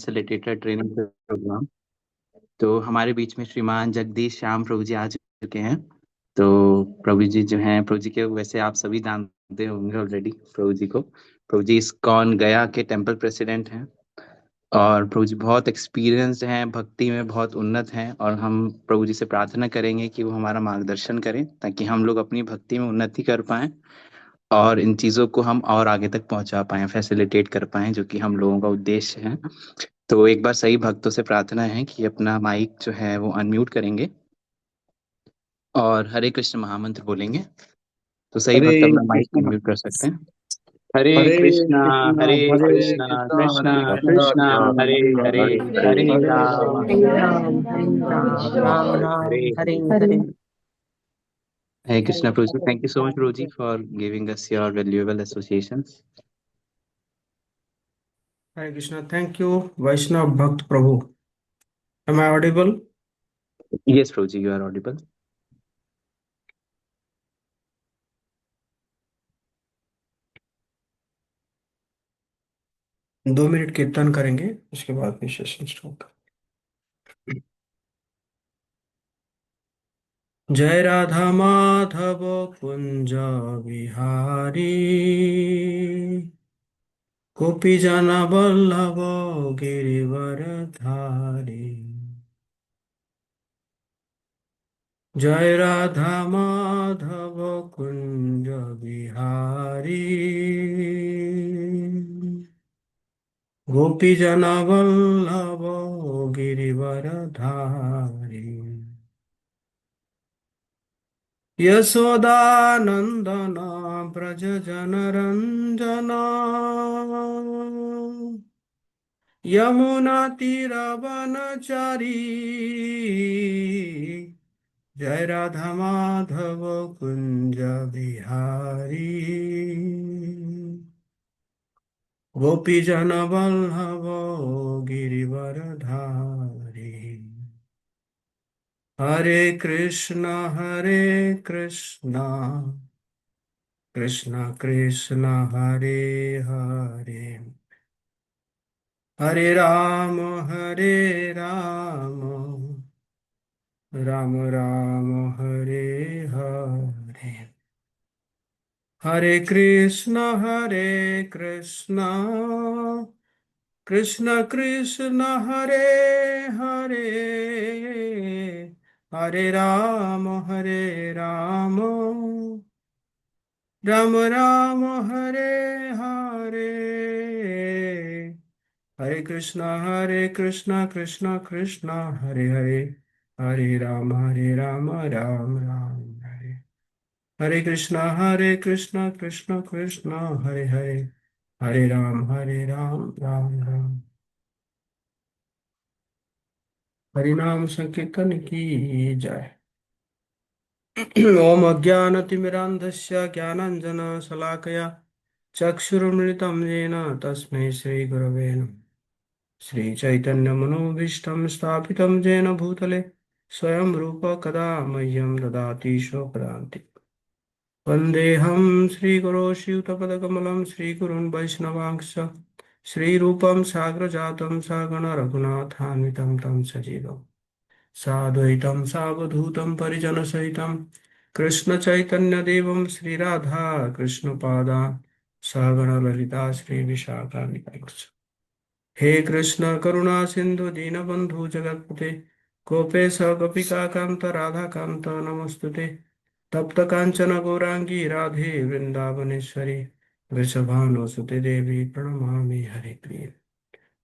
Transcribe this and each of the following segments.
Facilitator training programme. तो हमारे बीच में श्रीमान जगदीश श्याम प्रभु जी आ चुके हैं। तो प्रभु जी जो हैं, प्रभु जी के वैसे आप सभी जानते होंगे ऑलरेडी प्रभु जी को। प्रभु जी इस्कॉन गया के टेम्पल प्रेसिडेंट हैं और प्रभु जी बहुत एक्सपीरियंस्ड हैं, भक्ति में बहुत उन्नत हैं। और हम प्रभु जी से प्रार्थना करेंगे कि वो हमारा मार्गदर्शन करें ताकि हम लोग अपनी भक्ति में उन्नति कर पाएं और इन चीज़ों को हम और आगे तक पहुंचा पाएं, फैसिलिटेट कर पाएं, जो कि हम लोगों का उद्देश्य है। तो एक बार सही भक्तों से प्रार्थना है कि अपना माइक जो है वो अनम्यूट करेंगे और हरे कृष्ण महामंत्र बोलेंगे। तो सही हरे भक्त अपना माइक कृष्णा अनम्यूट कर सकते हैं। हरे हरे कृष्णा कृष्णा हरे हरे कृष्णा कृष्णा कृष्णा हरे कृष्णा कृष्णा हरे कृष्णा हरे हरे हरे हरे हरे राम राम हरे हरे राम राम हरे राम राम राम राम हरे राम हरे हरे हरे। हरे। हरे कृष्णा प्रभु जी, थैंक यू सो मच प्रभु जी for giving us your valuable associations. Hare Krishna. Thank you वैष्णव भक्त प्रभु। Am I audible? यस प्रभु जी, यू आर ऑडिबल। 2 मिनट कीर्तन करेंगे, उसके बाद फिर सेशन स्टार्ट। जय राधा माधव कुंज बिहारी, गोपी जना वल्लभ गिरिवर धारी। जय राधा माधव कुंज बिहारी, गोपी जना वल्लभ गिरिवर धारी। यशोदानंदन ब्रज जन रंजना, यमुना तीरवनचारी। जय राधा माधव कुंज बिहारी, गोपी जन वल्लभ गिरिवर धारी। हरे कृष्ण कृष्ण कृष्ण हरे हरे, हरे राम राम राम हरे हरे। हरे कृष्ण कृष्ण कृष्ण कृष्ण हरे हरे, हरे राम राम राम हरे हरे। हरे कृष्ण कृष्ण कृष्ण हरे हरे, हरे राम राम राम हरे। हरे कृष्ण कृष्ण कृष्ण हरे हरे, हरे राम राम राम। हरि नाम संकीर्तन की जय। ओम अज्ञानतिमिरान्धस्य ज्ञानाञ्जनशलाकया चक्षुरुन्मिलितं येन तस्मै श्रीगुरवे नमः। श्रीचैतन्यमनोभीष्टं स्थापितं येन भूतले स्वयं रूप कदा मह्यं ददाति स्वपदान्ति। वन्देऽहं श्रीगुरो श्रीयुतपदकमलं श्रीगुरुन् वैष्णवांश्च श्रीरूपं साग्रजातं सगण रघुनाथान्वितं तं सजीवम् साद्वैतं सावधूतं परिजनसहितं कृष्णचैतन्यदेवं श्रीराधा कृष्णपादान् सगण ललिता श्रीविशाखान्वितांश्च। हे कृष्ण करुणा सिंधु दीनबंधु जगत्पते, गोपेश गोपिका कांत राधा कांत नमस्तुते। तप्त कांचन गौरांगी राधे वृंदावनेश्वरी, वृषभानुसुते देवी प्रणमामि हरिप्रिये।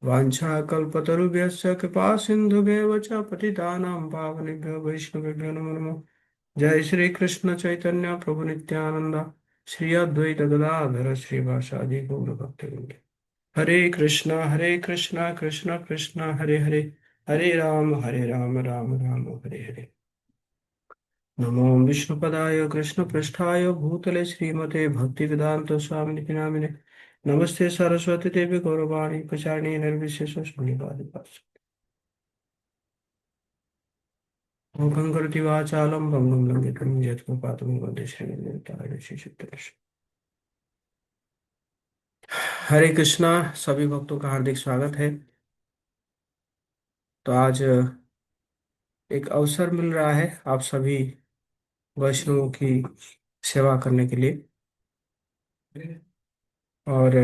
वाञ्छाकल्पतरुभ्यश्च कृपा सिन्धुभ्येव च पतितानां पावनेभ्यो वैष्णवेभ्यो नमो नमः। जय श्री कृष्ण चैतन्य प्रभु नित्यानंद, श्री अद्वैत गदाधर श्रीवासादि गौर भक्तवृंद। हरे कृष्णा कृष्ण कृष्ण हरे हरे, हरे राम राम राम हरे हरे। नमो विष्णुपदाय कृष्णपृष्ठाय भूतले श्रीमते भक्तिवेदांत स्वामिनिति नामिने। नमस्ते सरस्वती देवी गौरवाणी प्रचारिणी निर्विशेष शून्यवादी। मूकं करोति वाचालं भंगं लंघितं यत्कृपातमं वन्दे श्रीनिताय श्रीचैतन्य। हरे कृष्णा। सभी भक्तों का हार्दिक स्वागत है। तो आज एक अवसर मिल रहा है आप सभी वैष्णवों की सेवा करने के लिए। और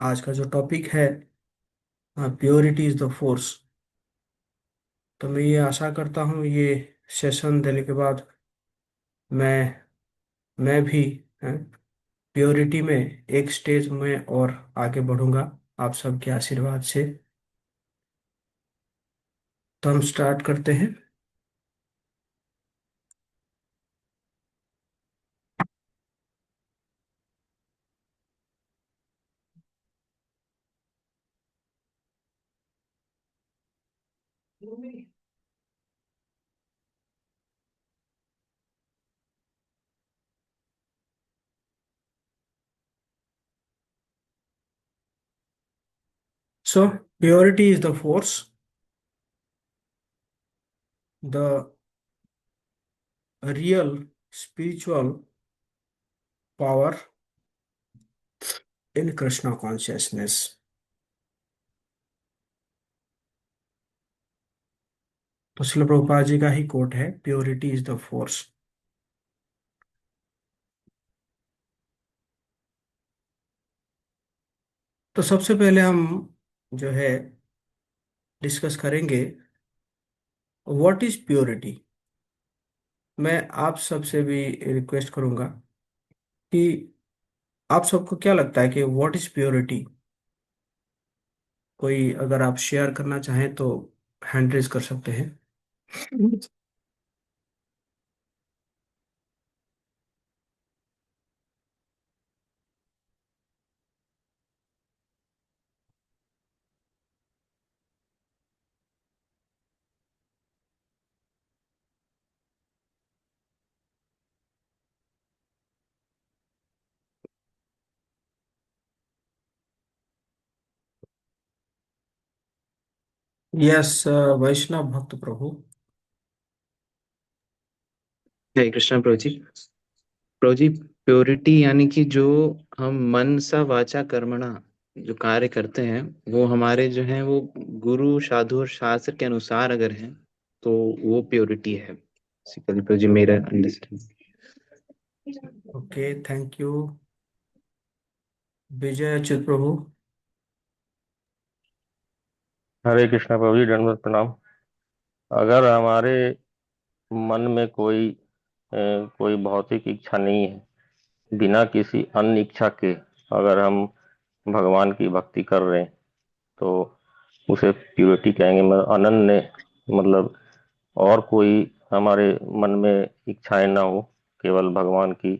आज का जो टॉपिक है, प्योरिटी इज द फोर्स। तो मैं ये आशा करता हूँ ये सेशन देने के बाद मैं मैं भी प्योरिटी में एक स्टेज में और आगे बढ़ूंगा आप सबके आशीर्वाद से। तो हम स्टार्ट करते हैं। So purity is the force, the real spiritual power in Krishna consciousness. तो श्रील प्रभुपाद जी का ही कोट है, प्योरिटी इज द फोर्स। तो सबसे पहले हम जो है डिस्कस करेंगे व्हाट इज प्योरिटी। मैं आप सबसे भी रिक्वेस्ट करूंगा कि आप सबको क्या लगता है कि व्हाट इज प्योरिटी। कोई अगर आप शेयर करना चाहें तो हैंड रेज कर सकते हैं। यस, वैष्णव भक्त प्रभु। जय कृष्ण प्रभु जी। प्रभु जी, प्योरिटी यानी कि जो हम मन सा वाचा कर्मणा जो कार्य करते हैं, वो हमारे जो है वो गुरु साधु और शास्त्र के अनुसार अगर है तो वो प्योरिटी है। बेसिकली प्रभु जी, मेरा understanding. Okay, thank you. Vijay Achyut प्रभु। हरे कृष्णा प्रभु जी, दंडवत प्रणाम। अगर हमारे मन में कोई भौतिक इच्छा नहीं है, बिना किसी अन्य इच्छा के अगर हम भगवान की भक्ति कर रहे हैं तो उसे प्योरिटी कहेंगे। अनन्य मतलब और कोई हमारे मन में इच्छाएं ना हो, केवल भगवान की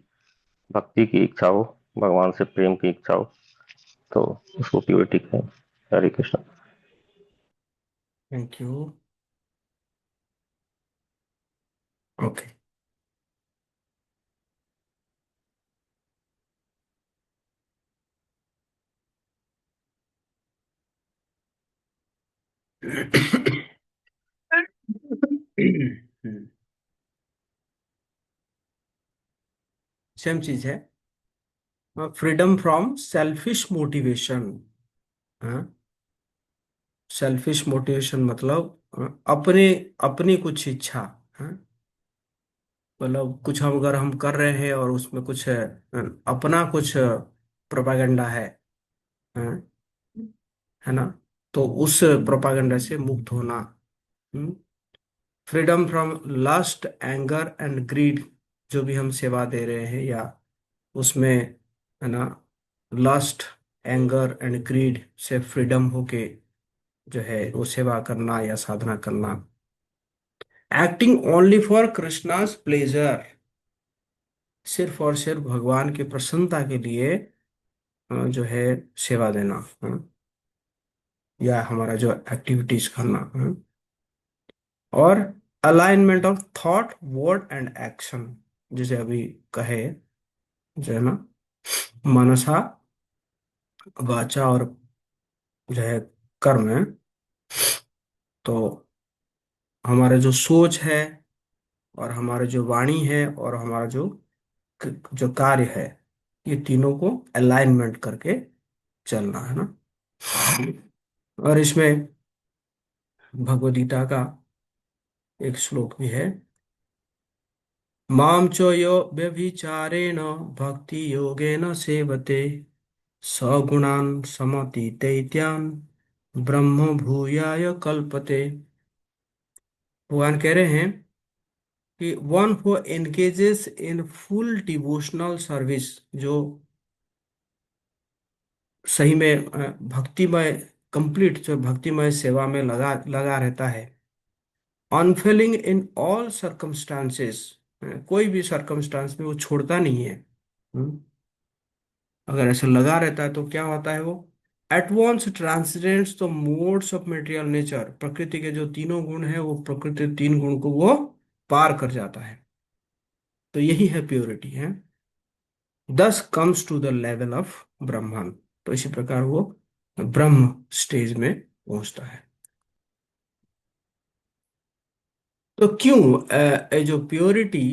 भक्ति की इच्छा हो, भगवान से प्रेम की इच्छा हो, तो उसको प्योरिटी कहेंगे। Hare Krishna. Thank you. Okay. Same चीज है। Freedom from selfish motivation. Selfish motivation मतलब अपने अपनी कुछ इच्छा। हाँ, मतलब कुछ हम अगर हम कर रहे हैं और उसमें कुछ अपना कुछ प्रोपागेंडा है है ना। तो उस प्रोपागेंडा से मुक्त होना। Freedom from lust anger and greed. जो भी हम सेवा दे रहे हैं या उसमें, है ना, लस्ट एंगर एंड ग्रीड से फ्रीडम होके जो है वो सेवा करना या साधना करना। Acting only for Krishna's pleasure. सिर्फ और सिर्फ भगवान की प्रसन्नता के लिए जो है सेवा देना, या हमारा जो एक्टिविटीज करना। और alignment of thought word and action. जैसे अभी कहे, जो है ना, मनसा वाचा और जो है कर्म है। तो हमारा जो सोच है और हमारा जो वाणी है और हमारा जो कार्य है, ये तीनों को अलाइनमेंट करके चलना है ना। और इसमें भगवद गीता का एक श्लोक भी है। माम च यो व्यभिचारेण भक्ति योगेन सेवते सगुणान् समतीतैत्यान् ब्रह्म भूयाय कल्पते। भगवान कह रहे हैं कि one who engages in full devotional service, जो सही में भक्तिमय, कंप्लीट जो भक्तिमय सेवा में लगा लगा रहता है, अनफेलिंग इन ऑल सर्कमस्टांसेस, कोई भी सर्कमस्टांस में वो छोड़ता नहीं है। हम्म, अगर ऐसा लगा रहता है तो क्या होता है वो, at once transcends the modes of material nature, प्रकृति के जो तीनों गुण हैं वो प्रकृति तीन गुण को वो पार कर जाता है। तो यही है प्योरिटी है, this comes to the level of Brahman. तो इसी प्रकार वो ब्रह्म स्टेज में पहुंचता है। तो क्यों ये जो purity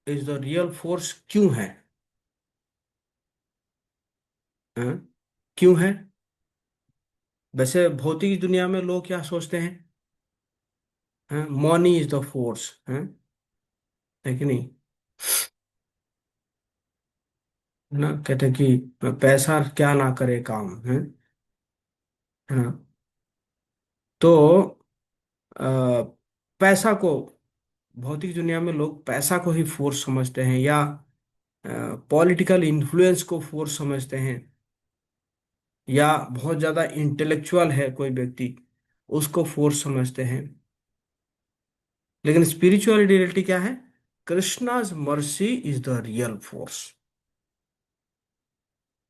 is the real force क्यों है? अ, क्यों है? वैसे भौतिक दुनिया में लोग क्या सोचते हैं? मनी इज द फोर्स है कि नहीं? है ना, कहते हैं कि पैसा क्या ना करे काम है ना। तो अ, पैसा को, भौतिक दुनिया में लोग पैसा को ही फोर्स समझते हैं, या पॉलिटिकल इन्फ्लुएंस को फोर्स समझते हैं, या बहुत ज्यादा इंटेलेक्चुअल है कोई व्यक्ति उसको फोर्स समझते हैं। लेकिन स्पिरिचुअल रियलिटी क्या है? Krishna's mercy is the real force.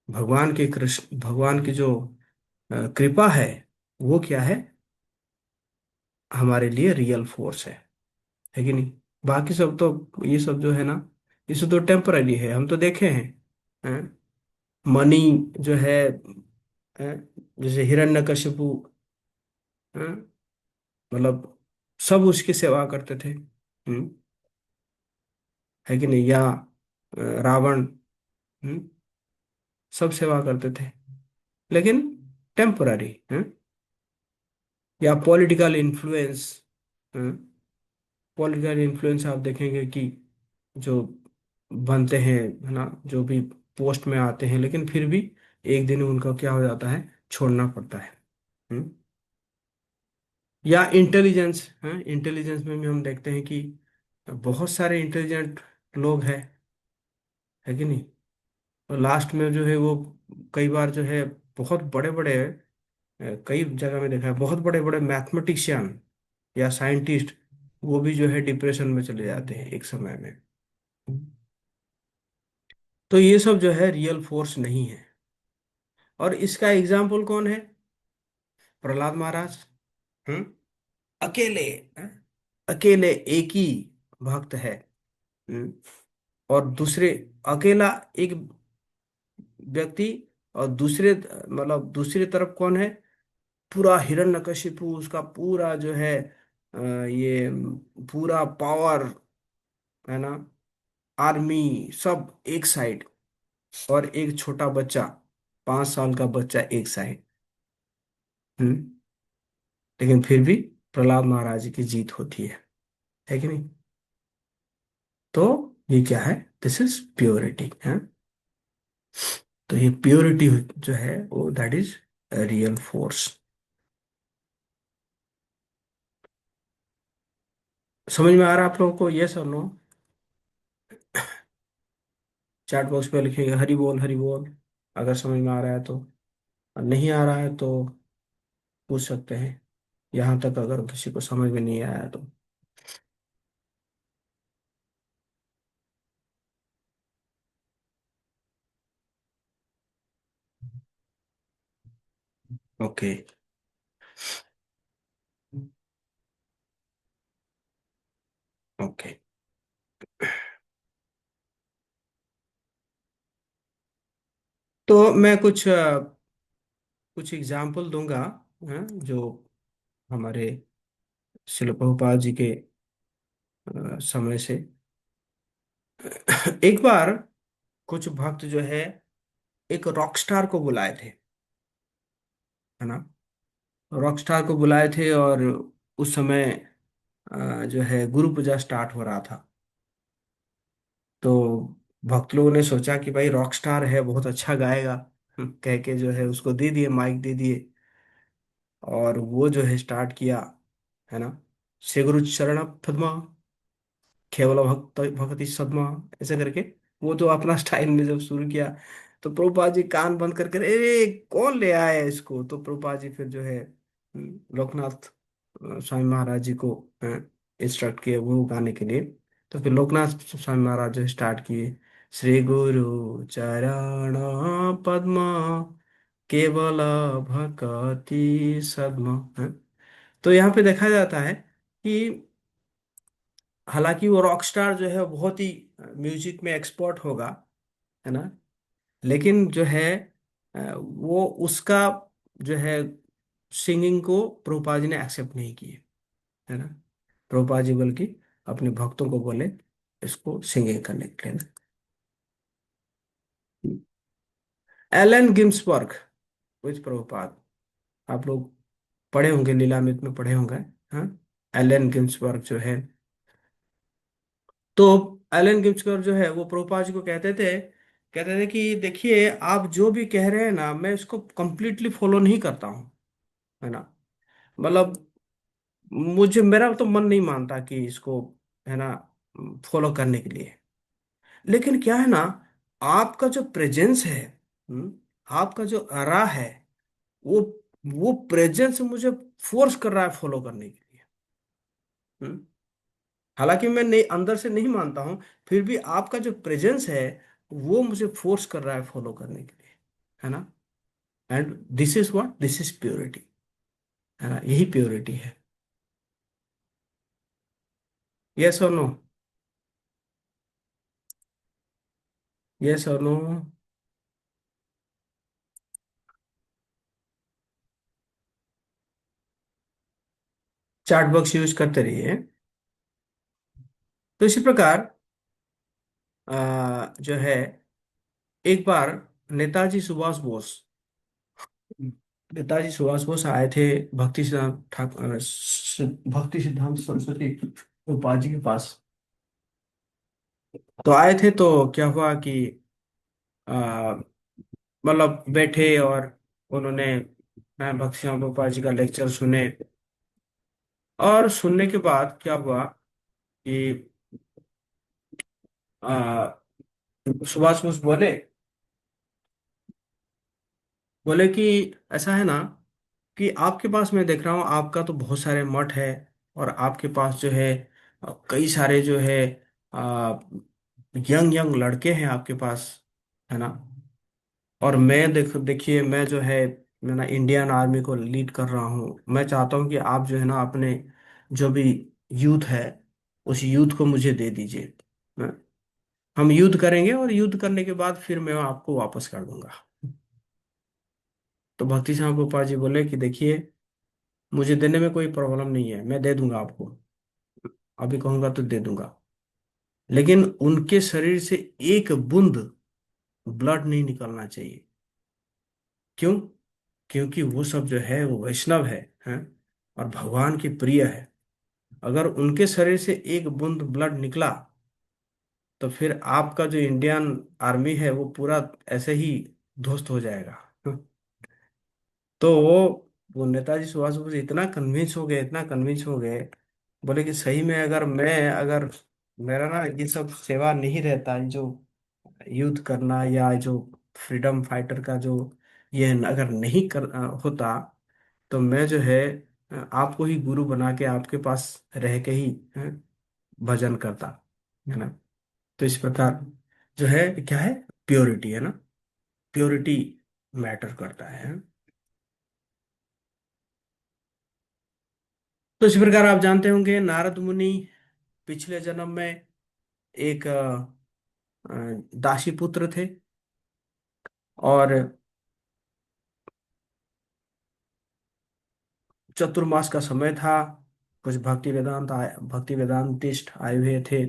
भगवान की जो कृपा है वो क्या है? हमारे लिए रियल फोर्स है कि नहीं? बाकी सब तो, ये सब जो है ना, ये सब तो टेम्पररी है, हम तो देखे हैं। मनी जो है, जैसे हिरण्यकशिपु, हैं, मतलब सब उसकी सेवा करते थे। है कि नहीं? या रावण, हम्म, सब सेवा करते थे, लेकिन टेम्पररी है। या पॉलिटिकल इन्फ्लुएंस, पॉलिटिकल इन्फ्लुएंस आप देखेंगे कि जो बनते हैं, है ना, जो भी पोस्ट में आते हैं, लेकिन फिर भी एक दिन उनका क्या हो जाता है, छोड़ना पड़ता है। हम्म? या इंटेलिजेंस है, इंटेलिजेंस में भी हम देखते हैं कि बहुत सारे इंटेलिजेंट लोग हैं, है कि नहीं? और लास्ट में जो है वो कई बार जो है बहुत बड़े बड़े, कई जगह में देखा है, बहुत बड़े बड़े मैथमेटिशियन या साइंटिस्ट, वो भी जो है डिप्रेशन में चले जाते हैं एक समय में। तो ये सब जो है रियल फोर्स नहीं है। और इसका एग्जाम्पल कौन है? प्रहलाद महाराज। हम्म, अकेले, हैं? अकेले एक ही भक्त है। हम्म, और दूसरे, अकेला एक व्यक्ति, और दूसरे मतलब दूसरी तरफ कौन है? पूरा हिरण्यकशिपु, उसका पूरा जो है ये पूरा पावर, है ना, आर्मी, सब एक साइड, और एक छोटा बच्चा, 5 साल का बच्चा एक साइड। हम्म, लेकिन फिर भी प्रहलाद महाराज की जीत होती है कि नहीं? तो ये क्या है? दिस इज प्योरिटी है। तो ये प्योरिटी जो है वो दैट इज रियल फोर्स। समझ में आ रहा है आप लोगों को? ये सब नो, चैट बॉक्स पे लिखेंगे हरि बोल हरि बोल, अगर समझ में आ रहा है तो। और नहीं आ रहा है तो पूछ सकते हैं, यहाँ तक अगर किसी को समझ में नहीं आया तो। ओके। ओके। तो मैं कुछ एग्जाम्पल दूंगा, जो हमारे शिल प्रभुपाद जी के समय से। एक बार कुछ भक्त जो है एक रॉक स्टार को बुलाए थे, है ना, रॉक स्टार को बुलाए थे, और उस समय जो है गुरु पूजा स्टार्ट हो रहा था। तो भक्त लोगों ने सोचा कि भाई रॉक स्टार है, बहुत अच्छा गाएगा, कह के जो है उसको दे दिए, माइक दे दिए। और वो जो है स्टार्ट किया, है ना, श्री गुरु चरण पद्मा केवल भक्त भक्ति सदमा, ऐसे करके वो तो अपना स्टाइल में जब शुरू किया, तो प्रभुपाद जी कान बंद करके, अरे कौन ले आया है इसको। तो प्रभुपाद जी फिर जो है लोकनाथ स्वामी महाराज जी को इंस्ट्रक्ट किए वो गाने के लिए। तो फिर लोकनाथ स्वामी महाराज जो स्टार्ट किए, श्री गुरु चरण पद्मा केवल भक्ति सद्मा। तो यहाँ पे देखा जाता है कि हालांकि वो रॉक स्टार जो है बहुत ही म्यूजिक में एक्सपर्ट होगा, है ना, लेकिन जो है वो उसका जो है सिंगिंग को प्रभुपाद जी ने एक्सेप्ट नहीं किए, है ना। प्रभुपाद जी बल्कि अपने भक्तों को बोले इसको सिंगिंग करने के लिए ना। एलन गिम्सबर्ग विद प्रभुपाद, आप लोग पढ़े होंगे, लीलामृत में पढ़े होंगे। हाँ, एलन गिम्सबर्ग जो है, तो एलन गिब्सबर्ग जो है वो प्रभुपाद जी को कहते थे कि देखिए आप जो भी कह रहे हैं ना, मैं इसको कंप्लीटली फॉलो नहीं करता हूँ, है ना। मतलब मुझे, मेरा तो मन नहीं मानता कि इसको, है ना, फॉलो करने के लिए। लेकिन क्या है ना, आपका जो प्रेजेंस है, हम्म, आपका जो अरा है, वो वो प्रेजेंस मुझे फोर्स कर रहा है फॉलो करने के लिए। हम्म। हालांकि मैं नहीं, अंदर से नहीं मानता हूं, फिर भी आपका जो प्रेजेंस है वो मुझे फोर्स कर रहा है फॉलो करने के लिए, है ना। And this is what, this is purity, है ना, यही प्योरिटी है। यस और नो, यस और नो। चैट बॉक्स यूज करते रहिए। तो इसी प्रकार जो है, एक बार नेताजी सुभाष बोस, नेताजी सुभाष बोस आए थे भक्ति सिद्धांत ठाकुर, भक्ति सिद्धांत सरस्वती उपाध्याय जी के पास। तो आए थे तो क्या हुआ कि आ, मतलब बैठे और उन्होंने भक्ति श्याम गोपाल जी का लेक्चर सुने। और सुनने के बाद क्या हुआ कि आ, सुभाष बोस बोले, कि ऐसा है ना कि आपके पास मैं देख रहा हूँ आपका तो बहुत सारे मठ है, और आपके पास जो है कई सारे जो है यंग यंग लड़के हैं आपके पास, है ना। और मैं देखिए मैं जो है, मैं ना इंडियन आर्मी को लीड कर रहा हूँ, मैं चाहता हूँ कि आप जो है ना अपने जो भी यूथ है उस यूथ को मुझे दे दीजिए। हाँ, हम युद्ध करेंगे और युद्ध करने के बाद फिर मैं आपको वापस कर दूंगा। तो भक्ति साहब गोपाल जी बोले कि देखिए मुझे देने में कोई प्रॉब्लम नहीं है, मैं दे दूंगा आपको, अभी कहूंगा तो दे दूंगा। लेकिन उनके शरीर से एक बूंद ब्लड नहीं निकलना चाहिए। क्यों? क्योंकि वो सब जो है वो वैष्णव है, और भगवान की प्रिय है। अगर उनके शरीर से एक बूंद ब्लड निकला तो फिर आपका जो इंडियन आर्मी है वो पूरा ऐसे ही ध्वस्त हो जाएगा। तो वो नेताजी सुभाष बोस इतना कन्विंस हो गए, इतना कन्विंस हो गए, बोले कि सही में अगर मेरा ना ये सब सेवा नहीं रहता, ये जो युद्ध करना या जो फ्रीडम फाइटर का जो ये अगर नहीं होता, तो मैं जो है आपको ही गुरु बना के आपके पास रह के ही भजन करता, है ना। तो इस प्रकार जो है क्या है, प्योरिटी, है ना, प्योरिटी मैटर करता है। तो इस प्रकार आप जानते होंगे नारद मुनि पिछले जन्म में एक दासी पुत्र थे, और चतुर्मास का समय था। कुछ भक्ति वेदांतिस्ट आए हुए थे,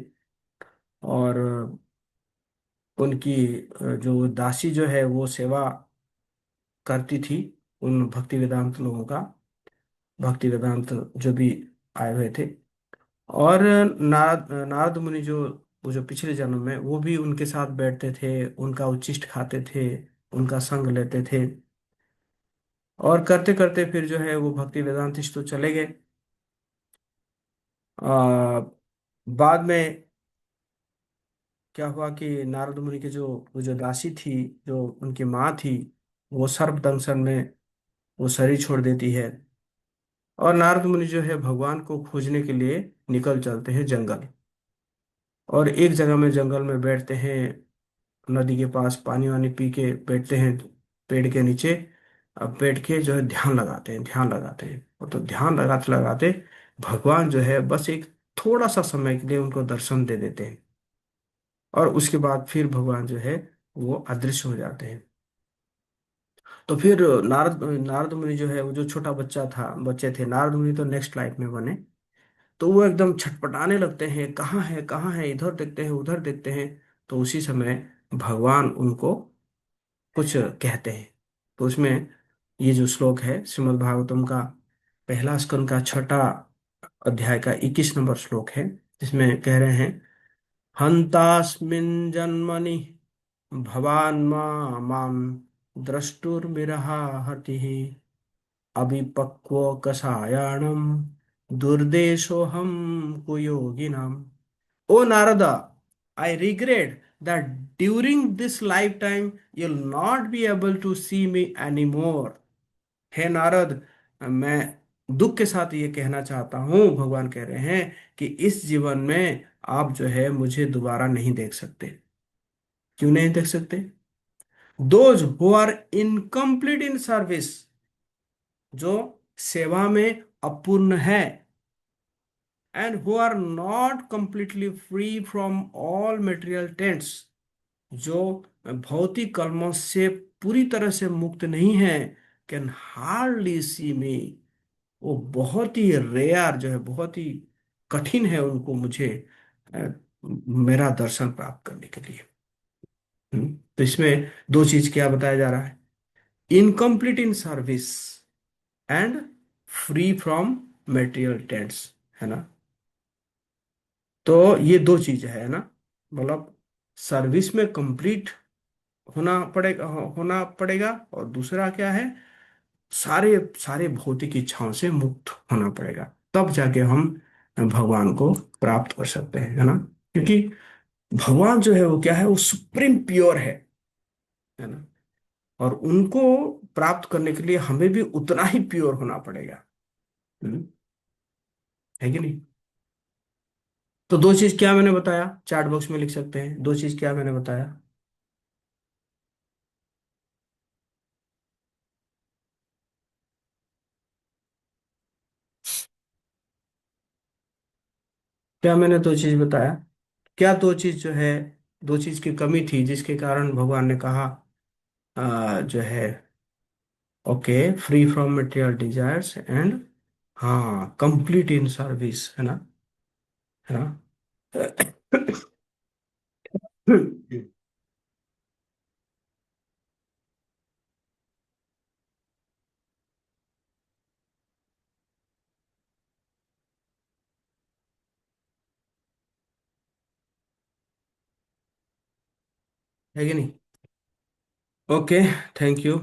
और उनकी जो दासी जो है वो सेवा करती थी उन भक्ति वेदांत लोगों का, भक्ति वेदांत जो भी आए हुए थे। और नारद मुनि जो, वो जो पिछले जन्म में, वो भी उनके साथ बैठते थे, उनका उच्चिष्ट खाते थे, उनका संग लेते थे। और करते करते फिर जो है वो भक्ति वेदांतिस्ट तो चले गए। बाद में क्या हुआ कि नारद मुनि के जो, वो जो दासी थी, जो उनकी माँ थी, वो सर्प दंशन में वो शरीर छोड़ देती है। और नारद मुनि जो है भगवान को खोजने के लिए निकल चलते हैं जंगल। और एक जगह में जंगल में बैठते हैं, नदी के पास पानी वानी पी के बैठते हैं पेड़ के नीचे। अब बैठ के जो है ध्यान लगाते हैं, ध्यान लगाते हैं। और तो ध्यान लगाते लगाते भगवान जो है बस एक थोड़ा सा समय के लिए उनको दर्शन दे देते हैं। और उसके बाद फिर भगवान जो है वो अदृश्य हो जाते हैं। तो फिर नारद नारद मुनि जो है, वो जो छोटा बच्चा था, बच्चे थे नारद मुनि, तो नेक्स्ट लाइफ में बने। तो वो एकदम छटपटाने लगते हैं, कहाँ है कहाँ है, इधर देखते हैं उधर देखते हैं। तो उसी समय भगवान उनको कुछ कहते हैं। तो उसमें ये जो श्लोक है श्रीमद् भागवतम का पहला स्कंद का छठा अध्याय का 21 नंबर श्लोक है, जिसमें कह रहे हैं, हंतास्मिन् जन्मनि भवान् माम द्रष्टुर्मिरहति अभिपक्व कषायाणम दुर्देशोऽहं कुयोगिनाम। ओ Narada, I regret that during this lifetime you'll not be able to see me anymore। हे नारद, मैं दुख के साथ ये कहना चाहता हूँ, भगवान कह रहे हैं कि इस जीवन में आप जो है मुझे दोबारा नहीं देख सकते। क्यों नहीं देख सकते? Those who are incomplete in service, जो सेवा में अपूर्ण है, and who are not completely free from all material taints, जो भौतिक कर्मों से पूरी तरह से मुक्त नहीं है, कैन हार्डली सी मी, वो बहुत ही रेयर जो है, बहुत ही कठिन है उनको मुझे अ, मेरा दर्शन प्राप्त करने के लिए। तो इसमें दो चीज क्या बताया जा रहा है, incomplete in service and free from material tents, है ना। तो ये दो चीज है ना, मतलब सर्विस में कंप्लीट होना पड़ेगा, और दूसरा क्या है, सारे सारे भौतिक इच्छाओं से मुक्त होना पड़ेगा, तब जाके हम भगवान को प्राप्त कर सकते हैं, है ना। क्योंकि भगवान जो है वो क्या है, वो सुप्रीम प्योर है ना। और उनको प्राप्त करने के लिए हमें भी उतना ही प्योर होना पड़ेगा। हम्म, है कि नहीं। तो दो चीज क्या मैंने बताया, चैट बॉक्स में लिख सकते हैं, दो चीज क्या मैंने बताया। क्या मैंने दो चीज बताया, क्या दो चीज जो है, दो चीज की कमी थी जिसके कारण भगवान ने कहा जो है, okay, free from material desires and, हाँ, कंप्लीट इन सर्विस, है ना, है ना। है कि नहीं। Okay, thank you.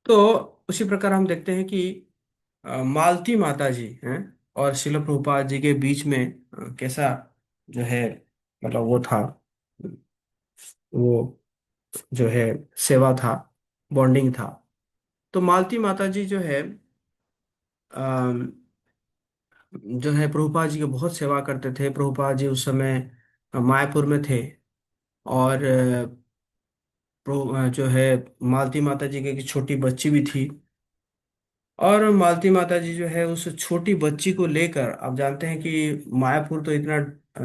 तो उसी प्रकार हम देखते हैं कि मालती माता जी हैं और शिल प्रभुपाद जी के बीच में कैसा जो है, मतलब वो था, वो जो है सेवा था, बॉन्डिंग था। तो मालती माता जी जो है जो है प्रभुपाद जी की बहुत सेवा करते थे। प्रभुपाद जी उस समय मायापुर में थे। और जो है मालती माता जी की एक छोटी बच्ची भी थी। और मालती माता जी जो है उस छोटी बच्ची को लेकर, आप जानते हैं कि मायापुर तो इतना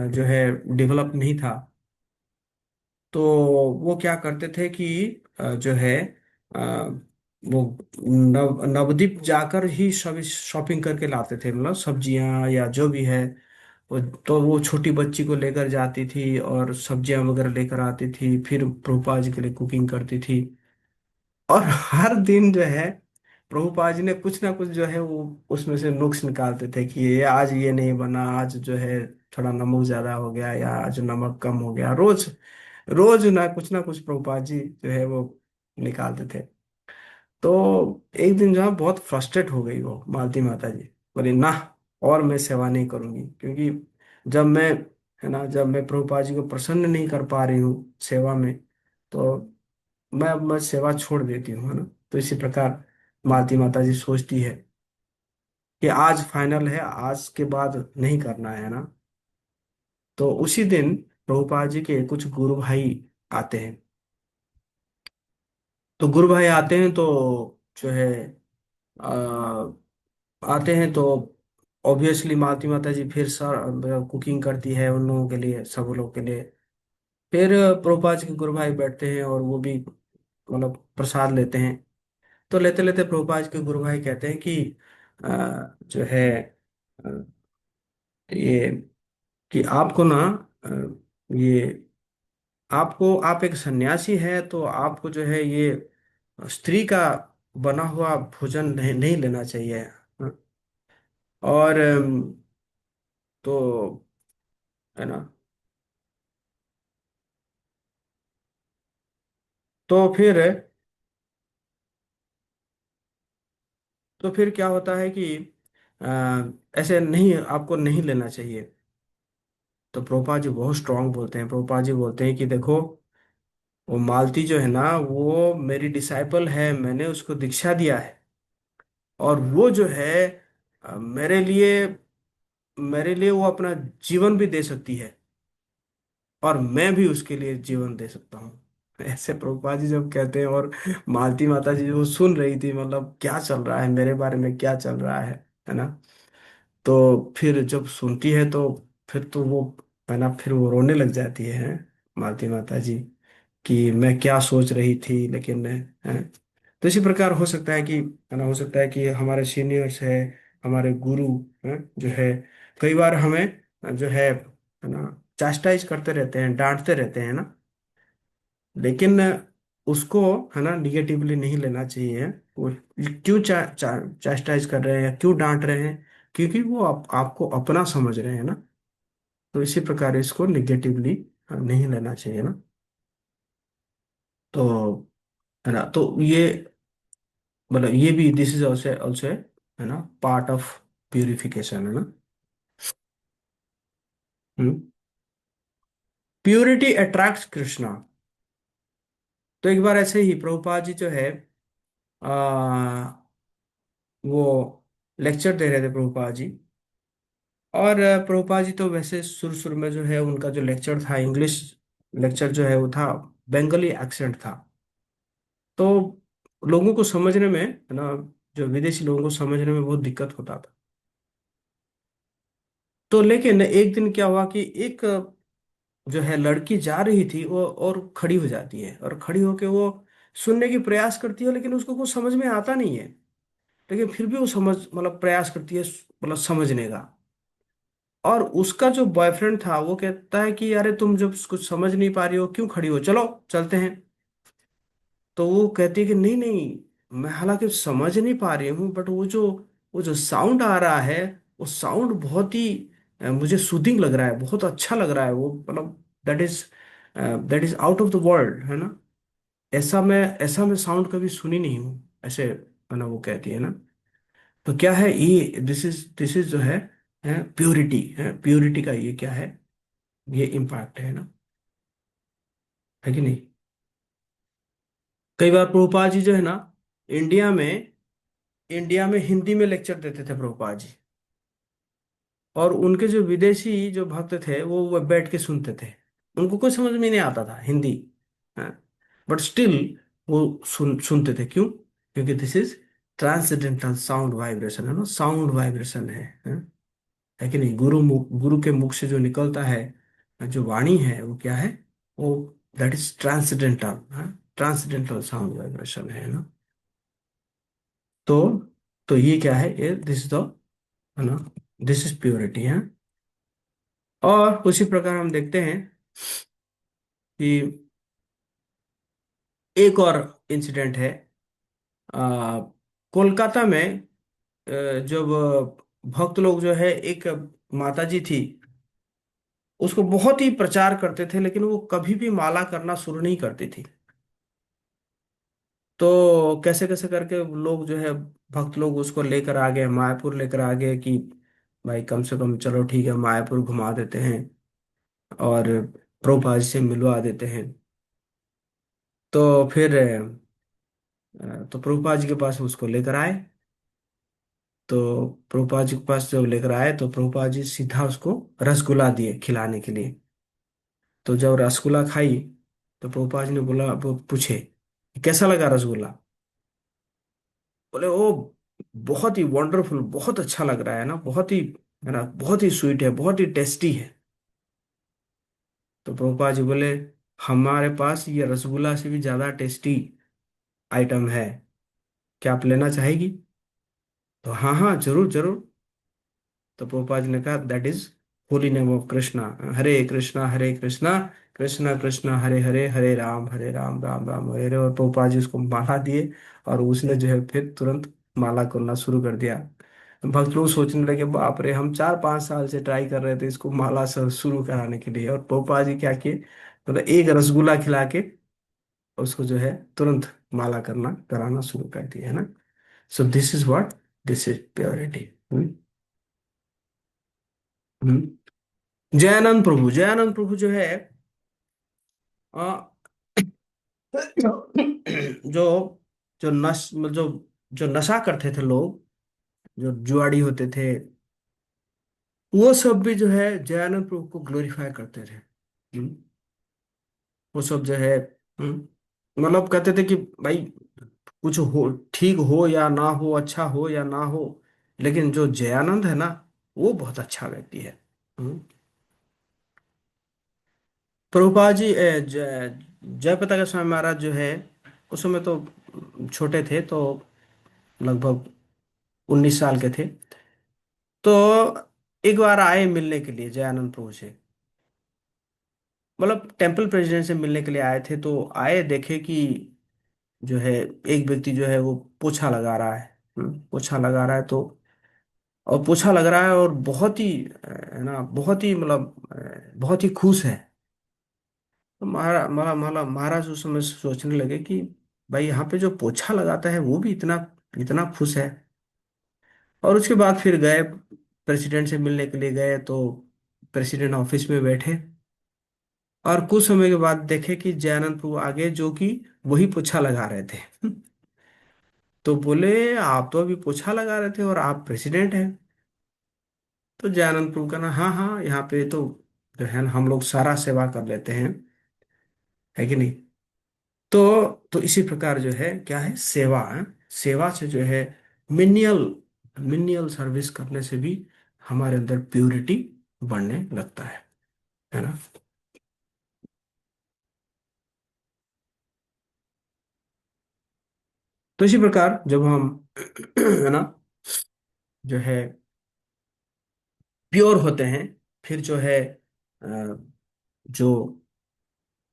जो है डेवलप नहीं था। तो वो क्या करते थे कि जो है अ, वो नवद्वीप जाकर ही सब शॉपिंग करके लाते थे, मतलब सब्जियां या जो भी है। वो तो वो छोटी बच्ची को लेकर जाती थी और सब्जियां वगैरह लेकर आती थी, फिर प्रभुपाद जी के लिए कुकिंग करती थी। और हर दिन जो है प्रभुपाद जी ने कुछ ना कुछ जो है वो उसमें से नुक्स निकालते थे कि ये आज ये नहीं बना, आज जो है थोड़ा नमक ज्यादा हो गया, या आज नमक कम हो गया। रोज रोज ना कुछ प्रभुपाद जी जो है वो निकालते थे। तो एक दिन जो है बहुत फ्रस्ट्रेट हो गई वो मालती माता जी, बोली ना, और मैं सेवा नहीं करूंगी, क्योंकि जब मैं, है ना, जब मैं प्रभुपाद जी को प्रसन्न नहीं कर पा रही हूँ सेवा में, तो मैं सेवा छोड़ देती हूँ, है ना। तो इसी प्रकार मालती माता जी सोचती है कि आज फाइनल है, आज के बाद नहीं करना है ना। तो उसी दिन प्रभुपाद जी के कुछ गुरु भाई आते हैं। तो गुरु भाई आते हैं तो जो है आते हैं तो ऑब्वियसली मालती माता जी फिर सर कुकिंग करती है उन लोगों के लिए, सब लोगों के लिए। फिर प्रभुपाद जी के गुरु भाई बैठते हैं और वो भी मतलब प्रसाद लेते हैं। तो लेते लेते प्रभुपाद जी के गुरु भाई कहते हैं कि जो है अ, ये कि आपको ना अ, ये आपको, आप एक सन्यासी है तो आपको जो है ये स्त्री का बना हुआ भोजन नहीं लेना चाहिए। और तो, है ना, तो फिर क्या होता है कि ऐसे नहीं, आपको नहीं लेना चाहिए। तो प्रभुपाद जी बहुत स्ट्रांग बोलते हैं। प्रभुपाद जी बोलते हैं कि देखो, वो मालती जो है ना वो मेरी डिसाइपल है, मैंने उसको दीक्षा दिया है, और वो जो है मेरे लिए वो अपना जीवन भी दे सकती है, और मैं भी उसके लिए जीवन दे सकता हूँ। ऐसे प्रभुपाद जी जब कहते हैं, और मालती माता जी वो सुन रही थी, मतलब क्या चल रहा है मेरे बारे में, क्या चल रहा है ना। तो फिर जब सुनती है तो फिर तो वो, है ना, फिर वो रोने लग जाती है मालती माता जी, कि मैं क्या सोच रही थी, लेकिन है। तो इसी प्रकार हो सकता है कि, है ना, हो सकता है कि हमारे सीनियर्स है, हमारे गुरु है, जो है कई बार हमें जो है ना चास्टाइज करते रहते हैं, डांटते रहते हैं ना। लेकिन उसको, है ना, निगेटिवली नहीं लेना चाहिए। वो क्यों चास्टाइज कर रहे हैं या क्यों डांट रहे हैं, क्योंकि वो आपको अपना समझ रहे हैं ना। तो इसी प्रकार इसको निगेटिवली नहीं लेना चाहिए ना। तो, है ना, तो ये मतलब ये भी, दिस इज ऑल्सो ऑल्सो, है ना, पार्ट ऑफ प्यूरिफिकेशन, है ना। Purity attracts Krishna. तो एक बार ऐसे ही प्रभुपाद जी जो है आ, वो लेक्चर दे रहे थे प्रभुपाद जी। और प्रभुपाद जी तो वैसे शुरू शुरू में जो है उनका जो लेक्चर था, इंग्लिश लेक्चर जो है वो था, बंगाली एक्सेंट था। तो लोगों को समझने में, है ना, जो विदेशी लोगों को समझने में बहुत दिक्कत होता था। तो लेकिन एक दिन क्या हुआ कि एक जो है लड़की जा रही थी वो, और खड़ी हो जाती है, और खड़ी होके वो सुनने की प्रयास करती है, लेकिन उसको कुछ समझ में आता नहीं है। लेकिन फिर भी वो समझ, मतलब प्रयास करती है, मतलब समझने का। और उसका जो बॉयफ्रेंड था वो कहता है कि अरे तुम जब कुछ समझ नहीं पा रही हो क्यों खड़ी हो, चलो चलते हैं। तो वो कहती है कि नहीं नहीं, मैं हालांकि समझ नहीं पा रही हूँ, बट वो जो साउंड आ रहा है, वो साउंड बहुत ही मुझे सूदिंग लग रहा है, बहुत अच्छा लग रहा है वो, मतलब that is out of the world, है ना। ऐसा मैं साउंड कभी सुनी नहीं हूँ, ऐसे, है ना, वो कहती है ना। तो क्या है ये, दिस इज जो है प्योरिटी, है प्योरिटी का ये क्या है, ये इम्पैक्ट है ना, है कि नहीं। कई बार प्रभुपाद जी जो है ना इंडिया में हिंदी में लेक्चर देते थे प्रभुपाद जी। और उनके जो विदेशी जो भक्त थे वो बैठ के सुनते थे। उनको कुछ समझ में नहीं आता था हिंदी, बट स्टिल वो सुनते थे। क्यों? क्योंकि this is transcendental sound vibration, है ना, साउंड वाइब्रेशन है कि नहीं। गुरु के मुख से जो निकलता है, जो वाणी है, वो क्या है, वो that is transcendental, transcendental sound vibration है ना। तो तो ये क्या है, ये दिस इज द, है ना, दिस इज प्योरिटी है। और उसी प्रकार हम देखते हैं कि एक और इंसिडेंट है। आ, कोलकाता में जब भक्त लोग जो है, एक माता जी थी, उसको बहुत ही प्रचार करते थे, लेकिन वो कभी भी माला करना शुरू नहीं करती थी। तो कैसे कैसे करके लोग जो है, भक्त लोग उसको लेकर आ गए, मायापुर लेकर आ गए कि भाई कम से कम चलो ठीक है, मायापुर घुमा देते हैं और प्रभुपाद जी से मिलवा देते हैं। तो फिर तो प्रभुपाद जी के पास उसको लेकर आए। तो प्रभुपाद जी के पास जब लेकर आए तो प्रभुपाद जी सीधा उसको रसगुल्ला दिए खिलाने के लिए। तो जब रसगुल्ला खाई तो प्रभुपाद जी ने बोला, वो पूछे कैसा लगा रसगुल्ला। बोले ओ, बहुत ही वंडरफुल, बहुत अच्छा लग रहा है ना, बहुत ही, है ना, बहुत ही स्वीट है, बहुत ही टेस्टी है। तो प्रभुपाद जी बोले, हमारे पास ये रसगुल्ला से भी ज्यादा टेस्टी आइटम है, क्या आप लेना चाहेगी? तो हाँ हाँ, जरूर जरूर। तो प्रभुपाद जी ने कहा, that is holy name of Krishna, Hare Krishna Hare Krishna, Krishna Krishna Hare Hare, Hare Ram Ram Ram Hare Hare. और प्रभुपाद जी उसको माला दिए, और उसने जो है फिर तुरंत माला करना शुरू कर दिया। भक्त लोग सोचने लगे, बाप रे, हम 4-5 साल से ट्राई कर रहे थे इसको माला से शुरू कराने के लिए, और प्रभुपाद जी क्या किए, मतलब एक रसगुल्ला खिला के उसको जो है तुरंत माला करना कराना शुरू कर दिया, है ना। So this is what, this is purity. Jayanand प्रभु, जयानंद प्रभु जो है, अ, जो जो नश जो जो नशा करते थे लोग, जो जुआड़ी होते थे, वो सब भी जो है जयानंद प्रभु को ग्लोरीफाई करते थे। हम्म, वो सब जो है, मतलब कहते थे कि भाई कुछ हो, ठीक हो या ना हो, अच्छा हो या ना हो, लेकिन जो जयानंद है ना, वो बहुत अच्छा व्यक्ति है। हम्म। प्रभुपाद जी जयप्रताप स्वामी महाराज जो है, उस समय तो छोटे थे, तो लगभग 19 साल के थे। तो एक बार आए मिलने के लिए जयानंद प्रभु से, मतलब टेम्पल प्रेसिडेंट से मिलने के लिए आए थे। तो आए, देखे कि जो है एक व्यक्ति जो है वो पोछा लगा रहा है। पोछा लगा रहा है, तो और पोछा लग रहा है, और बहुत ही है ना, बहुत ही मतलब बहुत ही खुश है। तो महाराज उस समय सोचने लगे कि भाई यहाँ पे जो पोछा लगाता है वो भी इतना इतना खुश है। और उसके बाद फिर गए, प्रेसिडेंट से मिलने के लिए गए, तो प्रेसिडेंट ऑफिस में बैठे, और कुछ समय के बाद देखे कि जयानंद प्रभु आगे, जो कि वही पोछा लगा रहे थे। तो बोले, आप तो अभी पोछा लगा रहे थे और आप प्रेसिडेंट हैं? तो जयानंद प्रभु का ना, हाँ हाँ, यहाँ पे तो जो है ना, हम लोग सारा सेवा कर लेते हैं, है कि नहीं। तो इसी प्रकार जो है क्या है, सेवा है। सेवा से जो है, मिनियल मिनियल सर्विस करने से भी हमारे अंदर प्योरिटी बढ़ने लगता है ना। तो इसी प्रकार जब हम है ना, जो है प्योर होते हैं, फिर जो है जो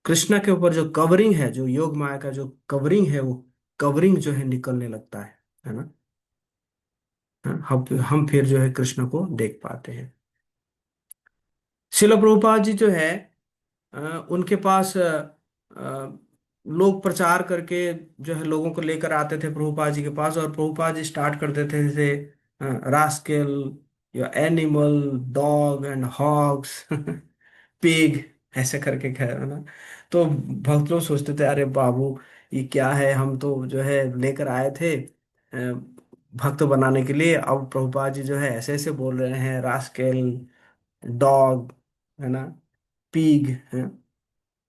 कृष्णा के ऊपर जो कवरिंग है, जो योग माया का जो कवरिंग है, वो कवरिंग जो है निकलने लगता है ना। हाँ, हम फिर जो है कृष्ण को देख पाते हैं। शिल प्रभुपाद जी जो है, अ, उनके पास लोग प्रचार करके जो है लोगों को लेकर आते थे प्रभुपाद जी के पास, और प्रभुपाद जी स्टार्ट कर देते थे, रास्केल, या animal, dog and hogs, pig, ऐसे करके है ना। तो भक्त लोग सोचते थे, अरे बाबू, ये क्या है, हम तो जो है लेकर आए थे भक्त बनाने के लिए, अब प्रभुपाद जी जो है ऐसे ऐसे बोल रहे हैं, रास्केल, डॉग, है ना, पीग है,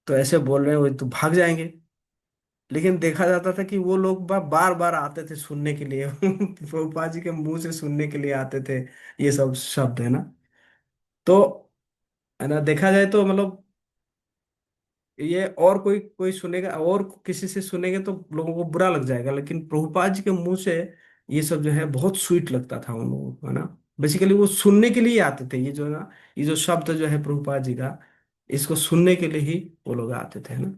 तो ऐसे बोल रहे हैं, वो तो भाग जाएंगे। लेकिन देखा जाता था कि वो लोग बार बार आते थे सुनने के लिए, प्रभुपाद जी के मुंह से सुनने के लिए आते थे ये सब शब्द, है ना। तो है ना, देखा जाए तो मतलब ये और कोई कोई सुनेगा, और किसी से सुनेंगे तो लोगों को बुरा लग जाएगा, लेकिन प्रभुपाद जी के मुंह से ये सब जो है बहुत स्वीट लगता था उन लोगों को, है ना। बेसिकली वो सुनने के लिए आते थे, ये जो है ना, ये जो शब्द जो है प्रभुपाद जी का, इसको सुनने के लिए ही वो लोग आते थे, है ना।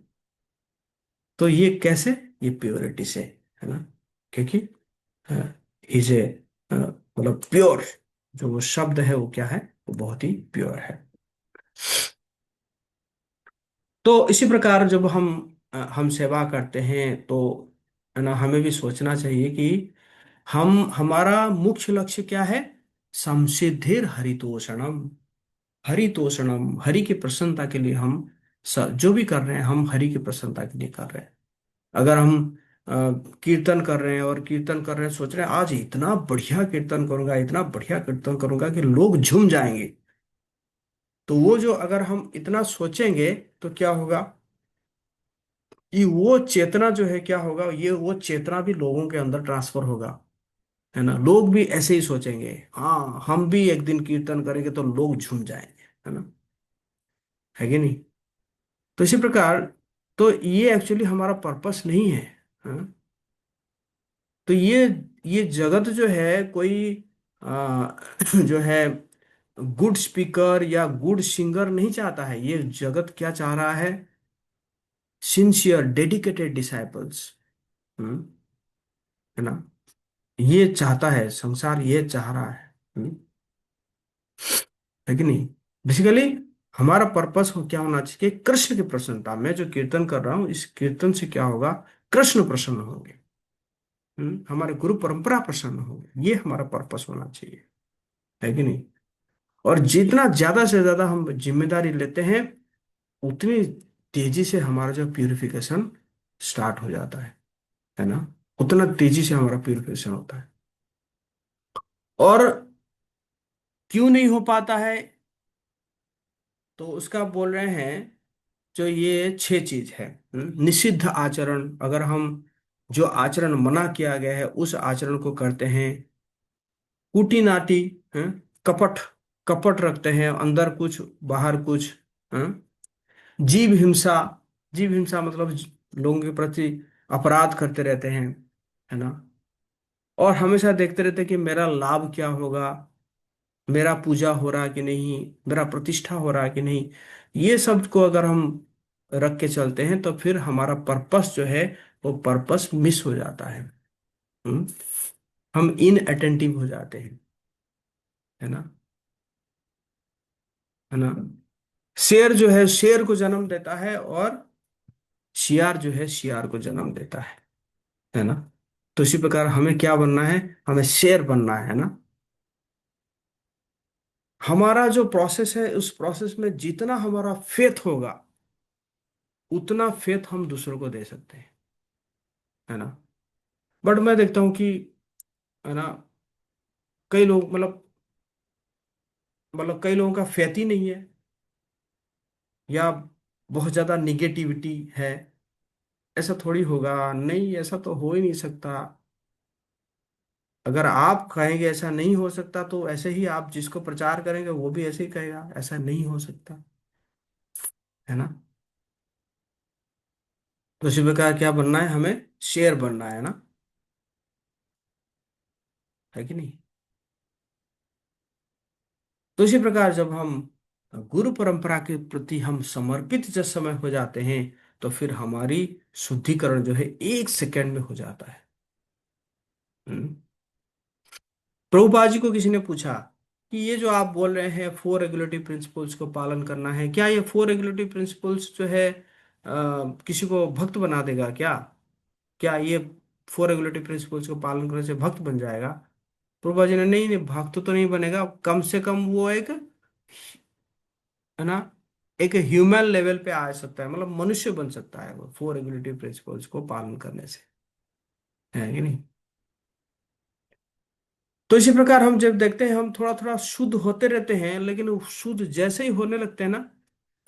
तो ये कैसे, ये प्योरिटी से, है ना। क्योंकि इज ए मतलब प्योर, जो वो शब्द है वो क्या है, वो बहुत ही प्योर है। तो इसी प्रकार जब हम सेवा करते हैं तो है ना, हमें भी सोचना चाहिए कि हम हमारा मुख्य लक्ष्य क्या है। संसिद्धिर हरितोषणम, हरितोषणम, हरि की प्रसन्नता के लिए हम जो भी कर रहे हैं हम हरि की प्रसन्नता के लिए कर रहे हैं। अगर हम अ, कीर्तन कर रहे हैं और कीर्तन कर रहे हैं, सोच रहे हैं आज इतना बढ़िया कीर्तन करूंगा, इतना बढ़िया कीर्तन करूंगा कि लोग झूम जाएंगे, तो वो जो अगर हम इतना सोचेंगे तो क्या होगा कि वो चेतना जो है क्या होगा, ये वो चेतना भी लोगों के अंदर ट्रांसफर होगा, है ना। लोग भी ऐसे ही सोचेंगे, हाँ हम भी एक दिन कीर्तन करेंगे तो लोग झूम जाएंगे, है ना, है कि नहीं। तो इसी प्रकार, तो ये एक्चुअली हमारा पर्पस नहीं है, हाँ? तो ये जगत जो है कोई आ, जो है गुड स्पीकर या गुड सिंगर नहीं चाहता है। ये जगत क्या चाह रहा है, सिंसियर डेडिकेटेड डिसाइपल्स, है ना, ये चाहता है संसार, ये चाह रहा है, है कि नहीं। बेसिकली हमारा पर्पस हो क्या होना चाहिए कि कृष्ण की प्रसन्नता। मैं जो कीर्तन कर रहा हूँ इस कीर्तन से क्या होगा, कृष्ण प्रसन्न होंगे, हमारे गुरु परंपरा प्रसन्न होंगे, ये हमारा पर्पस होना चाहिए, है कि नहीं। और जितना ज्यादा से ज्यादा हम जिम्मेदारी लेते हैं उतनी तेजी से हमारा जो प्यूरिफिकेशन स्टार्ट हो जाता है ना, उतना तेजी से हमारा प्यूरिफिकेशन होता है। और क्यों नहीं हो पाता है, तो उसका बोल रहे हैं जो ये छह चीज है। निषिद्ध आचरण, अगर हम जो आचरण मना किया गया है उस आचरण को करते हैं। कुटी नाटी, हैं? कपट, कपट रखते हैं, अंदर कुछ बाहर कुछ, हैं? जीव हिंसा, जीव हिंसा मतलब लोगों के प्रति अपराध करते रहते हैं, है ना। और हमेशा देखते रहते हैं कि मेरा लाभ क्या होगा, मेरा पूजा हो रहा कि नहीं, मेरा प्रतिष्ठा हो रहा कि नहीं। ये सब को अगर हम रख के चलते हैं तो फिर हमारा पर्पस जो है वो पर्पस मिस हो जाता है। हम्म? हम इन अटेंटिव हो जाते हैं, है ना, है ना। शेर जो है शेर को जन्म देता है और शियार जो है शियार को जन्म देता है ना। तो इसी प्रकार हमें क्या बनना है, हमें शेर बनना है ना। हमारा जो प्रोसेस है उस प्रोसेस में जितना हमारा फेथ होगा उतना फेथ हम दूसरों को दे सकते हैं, है ना। बट मैं देखता हूँ कि, है ना, कई लोग मतलब कई लोगों का फेथ ही नहीं है, या बहुत ज्यादा निगेटिविटी है। ऐसा थोड़ी होगा, नहीं ऐसा तो हो ही नहीं सकता। अगर आप कहेंगे ऐसा नहीं हो सकता तो ऐसे ही आप जिसको प्रचार करेंगे वो भी ऐसे ही कहेगा ऐसा नहीं हो सकता, है ना। तो इसी प्रकार क्या बनना है, हमें शेर बनना है ना, है कि नहीं। तो इसी प्रकार जब हम गुरु परंपरा के प्रति हम समर्पित जब समय हो जाते हैं तो फिर हमारी शुद्धिकरण जो है 1 सेकंड में हो जाता है। हम्म। प्रभुपाद जी को किसी ने पूछा कि ये जो आप बोल रहे हैं 4 रेगुलेटरी प्रिंसिपल्स को पालन करना है, क्या ये 4 रेगुलेटरी प्रिंसिपल्स जो है किसी को भक्त बना देगा क्या, क्या ये 4 रेगुलेटरी प्रिंसिपल्स को पालन करने से भक्त बन जाएगा। प्रभुपाद जी ने, नहीं नहीं भक्त तो नहीं बनेगा, कम से कम वो एक, है ना, एक ह्यूमन लेवल पे आ सकता है, मतलब मनुष्य बन सकता है वो 4 रेगुलेटरी प्रिंसिपल्स को पालन करने से, है कि नहीं। तो इसी प्रकार हम जब देखते हैं हम थोड़ा थोड़ा शुद्ध होते रहते हैं, लेकिन वो शुद्ध जैसे ही होने लगते हैं ना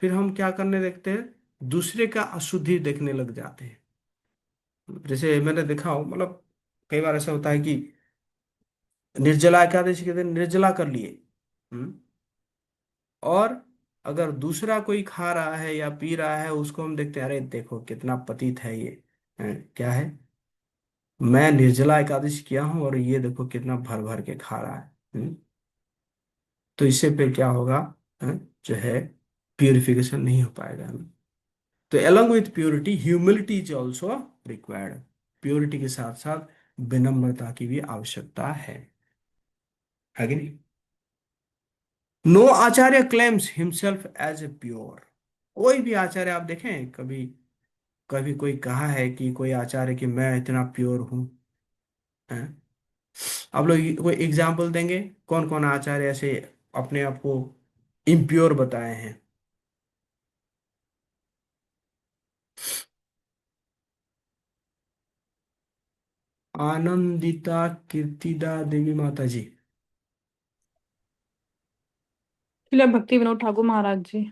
फिर हम क्या करने लगते हैं, दूसरे का अशुद्धि देखने लग जाते हैं। जैसे मैंने देखा हो, मतलब कई बार ऐसा होता है कि निर्जला एकादशी के दिन निर्जला कर लिए, हम्म, और अगर दूसरा कोई खा रहा है या पी रहा है उसको हम देखते हैं, अरे देखो कितना पतित है ये, क्या है, मैं निर्जला एकादशी किया हूं और ये देखो कितना भर भर के खा रहा है। तो इससे फिर क्या होगा, हैं, जो है प्यूरिफिकेशन नहीं हो पाएगा हमें। तो along with purity humility is also required। Purity के साथ साथ विनम्रता की भी आवश्यकता है कि नहीं? नो आचार्य claims himself as a pure. कोई भी आचार्य आप देखें, कभी कभी कोई कहा है कि कोई आचार्य कि मैं इतना प्योर हूं? हैं? आप लोग कोई एग्जाम्पल देंगे? कौन कौन आचार्य ऐसे अपने आप को इम्प्योर बताए हैं? आनंदिता कीर्तिदा देवी माता जी। श्रील भक्ति विनोद ठाकुर महाराज जी।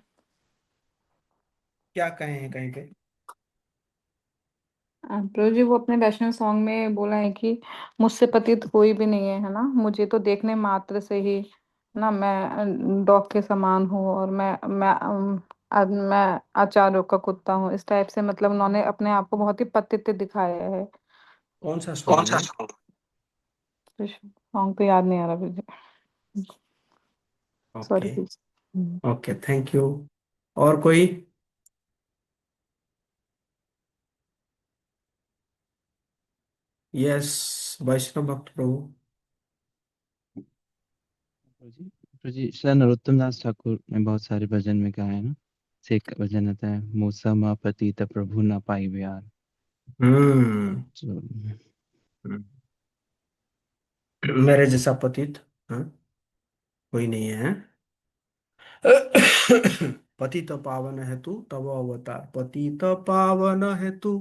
क्या कहे हैं कहीं पे? प्रभु जी, वो अपने वैष्णव सॉन्ग में बोला है कि मुझसे पतित कोई भी नहीं है ना, मुझे तो देखने मात्र से ही ना मैं डॉग के समान हूँ, और मैं आचार्यों का कुत्ता हूँ, इस टाइप से। मतलब उन्होंने अपने आप को बहुत ही पतित दिखाया है। कौन सा कौन सॉन्ग सा है? सॉन्ग तो याद नहीं आ रहा मुझे। Okay. Sorry please. Okay, thank you. और कोई? यस, वैष्णव भक्त प्रभु। प्रभु जी श्री नरोत्तम दास ठाकुर ने बहुत सारे भजन में कहा है ना, से एक भजन आता है, मूसा माँ पतित प्रभु ना पाई बिहार। हम्म। तो मेरे जैसा पतित, हाँ, कोई नहीं है। पतित पावन है तू तब अवतार, पतित पावन है तू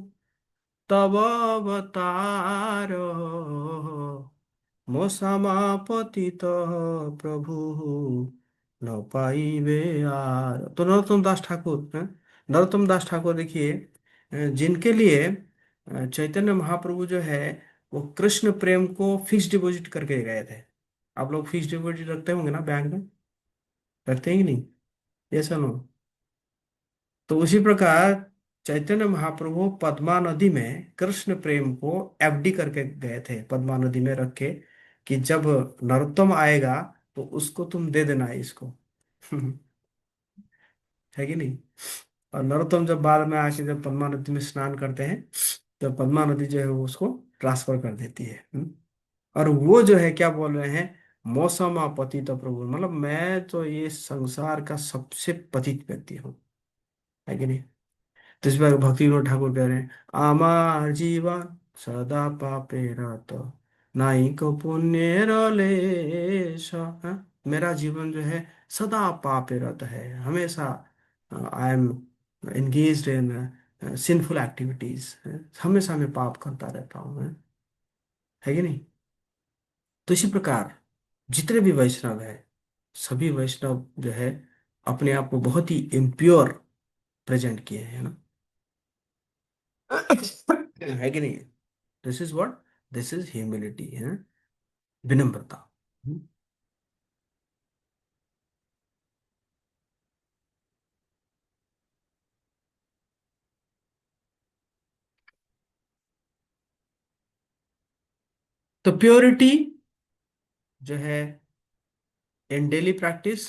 तब अवतार, मोसमापतित प्रभु न पाइबे आर। तो नरोत्तम दास ठाकुर हैं? नरोत्तम दास ठाकुर देखिए, जिनके लिए चैतन्य महाप्रभु जो है वो कृष्ण प्रेम को फिक्स डिपॉजिट करके गए थे। आप लोग फिक्स डिपॉजिट रखते होंगे ना बैंक में? रखते हैं कि नहीं? ये सुनो। तो उसी प्रकार चैतन्य महाप्रभु पद्मा नदी में कृष्ण प्रेम को एफडी करके गए थे, पद्मा नदी में रख के, कि जब नरोत्तम आएगा तो उसको तुम दे देना है इसको। है कि नहीं? और नरोत्तम जब बाद में आके जब पद्मा नदी में स्नान करते हैं, तो पद्मा नदी जो है वो उसको ट्रांसफर कर देती है। और वो जो है क्या बोल रहे हैं, मौसम पतित प्रभु, मतलब मैं तो ये संसार का सबसे पतित व्यक्ति हूँ। है कि नहीं? तो इस बार भक्ति विनोद ठाकुर कह रहे हैं, आमार जीवन सदा पापे रत, नाई को पुण्य लेश। मेरा जीवन जो है सदा पापे रत है, हमेशा I am engaged in sinful activities, हमेशा मैं पाप करता रहता हूँ। है कि नहीं? तो इसी प्रकार जितने भी वैष्णव है, सभी वैष्णव जो है अपने आप को बहुत ही इम्प्योर प्रेजेंट किए हैं ना। है कि नहीं? This is what, this is humility है, विनम्रता। तो प्योरिटी जो है इन डेली प्रैक्टिस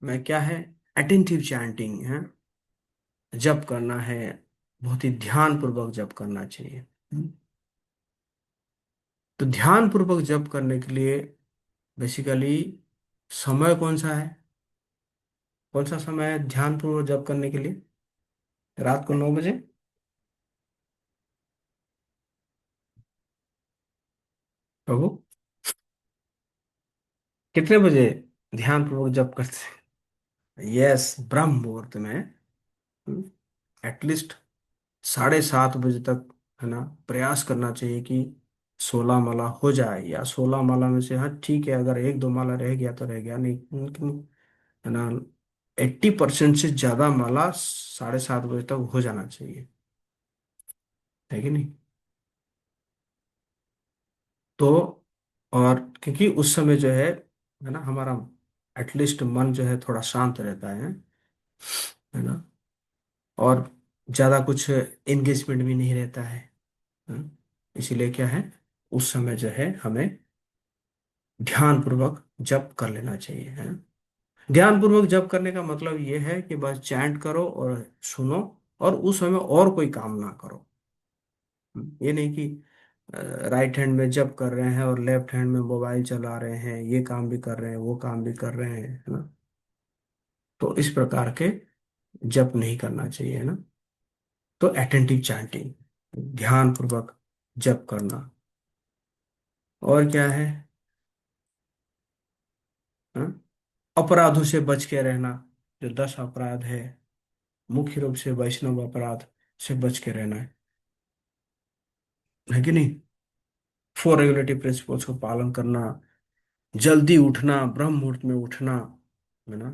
में क्या है, अटेंटिव चैंटिंग है, जप करना है, बहुत ही ध्यान पूर्वक जप करना चाहिए। तो ध्यान पूर्वक जप करने के लिए बेसिकली समय कौन सा है? कौन सा समय है ध्यान पूर्वक जप करने के लिए? रात को 9 बजे? प्रभु, कितने बजे ध्यान पूर्वक जप करते हैं? यस, ब्रह्म मुहूर्त में एटलीस्ट 7:30 बजे तक, है ना, प्रयास करना चाहिए कि 16 माला हो जाए, या 16 माला में से, हाँ ठीक है, अगर 1-2 माला रह गया तो रह गया, नहीं लेकिन, है ना, 80% से ज्यादा माला 7:30 बजे तक हो जाना चाहिए। है कि नहीं? तो और क्योंकि उस समय जो है ना, हमारा एटलीस्ट मन जो है थोड़ा शांत रहता है ना, और ज्यादा कुछ एंगेजमेंट भी नहीं रहता है। हाँ? इसीलिए क्या है, उस समय जो है हमें ध्यान पूर्वक जप कर लेना चाहिए, है ना। ध्यान पूर्वक जप करने का मतलब ये है कि बस चैंट करो और सुनो, और उस समय और कोई काम ना करो। ये नहीं कि राइट हैंड में जप कर रहे हैं और लेफ्ट हैंड में मोबाइल चला रहे हैं, ये काम भी कर रहे हैं, वो काम भी कर रहे हैं, है ना। तो इस प्रकार के जप नहीं करना चाहिए, है ना। तो अटेंटिव चैंटिंग, ध्यान पूर्वक जप करना। और क्या है, हाँ? अपराधों से बच के रहना, जो 10 अपराध है, मुख्य रूप से वैष्णव अपराध से बच के रहना है कि नहीं। 4 रेगुलेटरी प्रिंसिपल्स को पालन करना, जल्दी उठना, ब्रह्म मुहूर्त में उठना, है ना।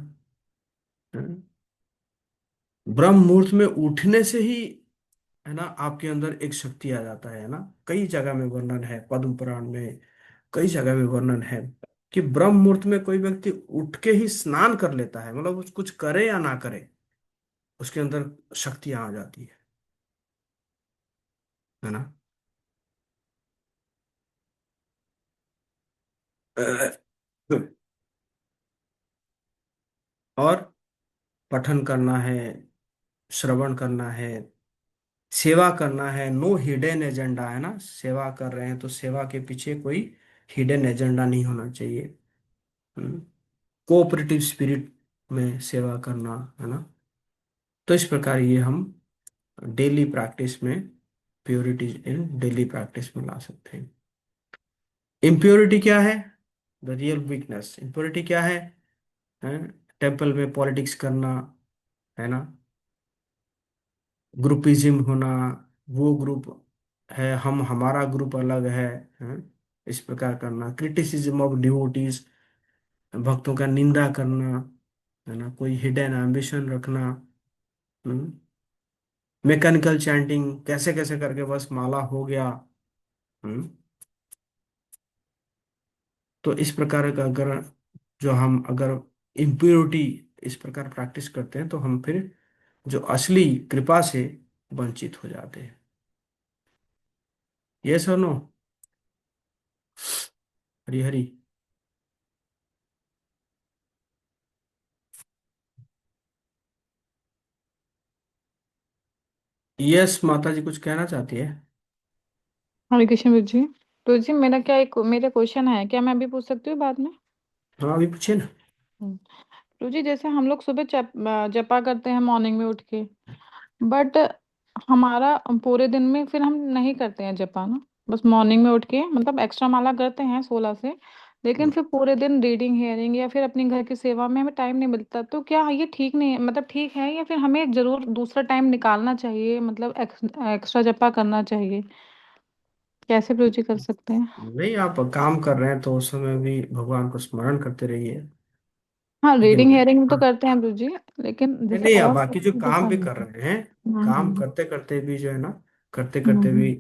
हाँ? ब्रह्म मुहूर्त में उठने से ही, है ना, आपके अंदर एक शक्ति आ जाता है ना। कई जगह में वर्णन है, पद्म पुराण में कई जगह में वर्णन है कि ब्रह्म मुहूर्त में कोई व्यक्ति उठ के ही स्नान कर लेता है, मतलब वो कुछ करे या ना करे, उसके अंदर शक्तियां आ जाती है ना। अ, और पठन करना है, श्रवण करना है, सेवा करना है, नो हिडन एजेंडा, है ना। सेवा कर रहे हैं तो सेवा के पीछे कोई हिडन एजेंडा नहीं होना चाहिए। कोऑपरेटिव स्पिरिट में सेवा करना, है ना। तो इस प्रकार ये हम डेली प्रैक्टिस में, प्योरिटी इन डेली प्रैक्टिस में ला सकते हैं। इम्प्योरिटी क्या है, द रियल वीकनेस। इम्प्योरिटी क्या है? टेम्पल में पॉलिटिक्स करना, है ना, ग्रुपिज्म होना, वो ग्रुप है, हम हमारा ग्रुप अलग है, इस प्रकार करना, क्रिटिसिज्म ऑफ डिवोटीज, भक्तों का निंदा करना, है ना, कोई हिडन एम्बिशन रखना, मैकेनिकल चैंटिंग, कैसे कैसे करके बस माला हो गया। हम्म, तो इस प्रकार का अगर, जो हम अगर इम्प्योरिटी इस प्रकार प्रैक्टिस करते हैं तो हम फिर जो असली कृपा से वंचित हो जाते हैं। ये नो, हरी हरी। यस, माता जी कुछ कहना चाहती है। हरे कृष्ण गुरु जी। तो जी मेरा क्या एक मेरा क्वेश्चन है, क्या मैं अभी पूछ सकती हूँ बाद में? हाँ, अभी पूछे ना। हम्म। तो जी जैसे हम लोग सुबह जपा करते हैं मॉर्निंग में उठ के, बट हमारा पूरे दिन में फिर हम नहीं करते हैं जपा ना, बस मॉर्निंग में उठ के मतलब एक्स्ट्रा माला करते हैं 16 से, लेकिन फिर पूरे दिन रीडिंग हेयरिंग या फिर अपने घर की सेवा में हमें टाइम नहीं मिलता। तो क्या ये ठीक नहीं है, मतलब ठीक है, या फिर हमें जरूर दूसरा टाइम निकालना चाहिए, मतलब एक्स्ट्रा जपा करना चाहिए? कैसे प्रयोग जी कर सकते हैं? नहीं, आप काम कर रहे हैं तो उस समय भी भगवान को स्मरण करते रहिए, हाँ, लेकिन रीडिंग हेयरिंग तो करते हैं प्रभु जी, लेकिन नहीं जैसे नहीं, आप और बाकी जो काम जपा भी नहीं कर कर। रहे हैं, काम हम्म। करते करते भी जो है ना, करते करते भी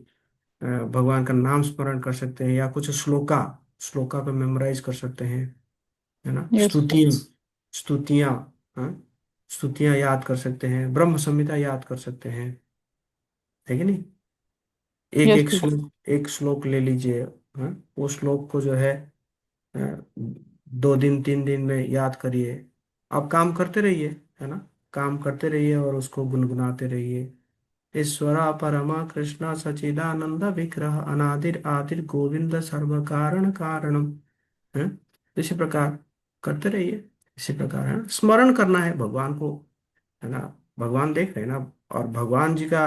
हम्म। भगवान का नाम स्मरण कर सकते हैं, या कुछ श्लोका श्लोका को मेमोराइज कर सकते हैं, है ना। यस। स्तुतियां, हाँ, स्तुतियां याद कर सकते हैं, ब्रह्म संहिता याद कर सकते हैं, है कि नहीं। एक यस एक प्रभु। श्लोक, एक श्लोक ले लीजिए, हाँ, वो श्लोक को जो है 2 दिन 3 दिन में याद करिए। आप काम करते रहिए, है ना, काम करते रहिए और उसको गुनगुनाते रहिए। ईश्वरा परमा कृष्ण सचिदानंद विग्रह अनादिर आदिर गोविंद सर्व कारण कारणम, है। इसी प्रकार करते रहिए, इसी प्रकार, है ना? स्मरण करना है भगवान को, है ना। भगवान देख रहे हैं ना। और भगवान जी का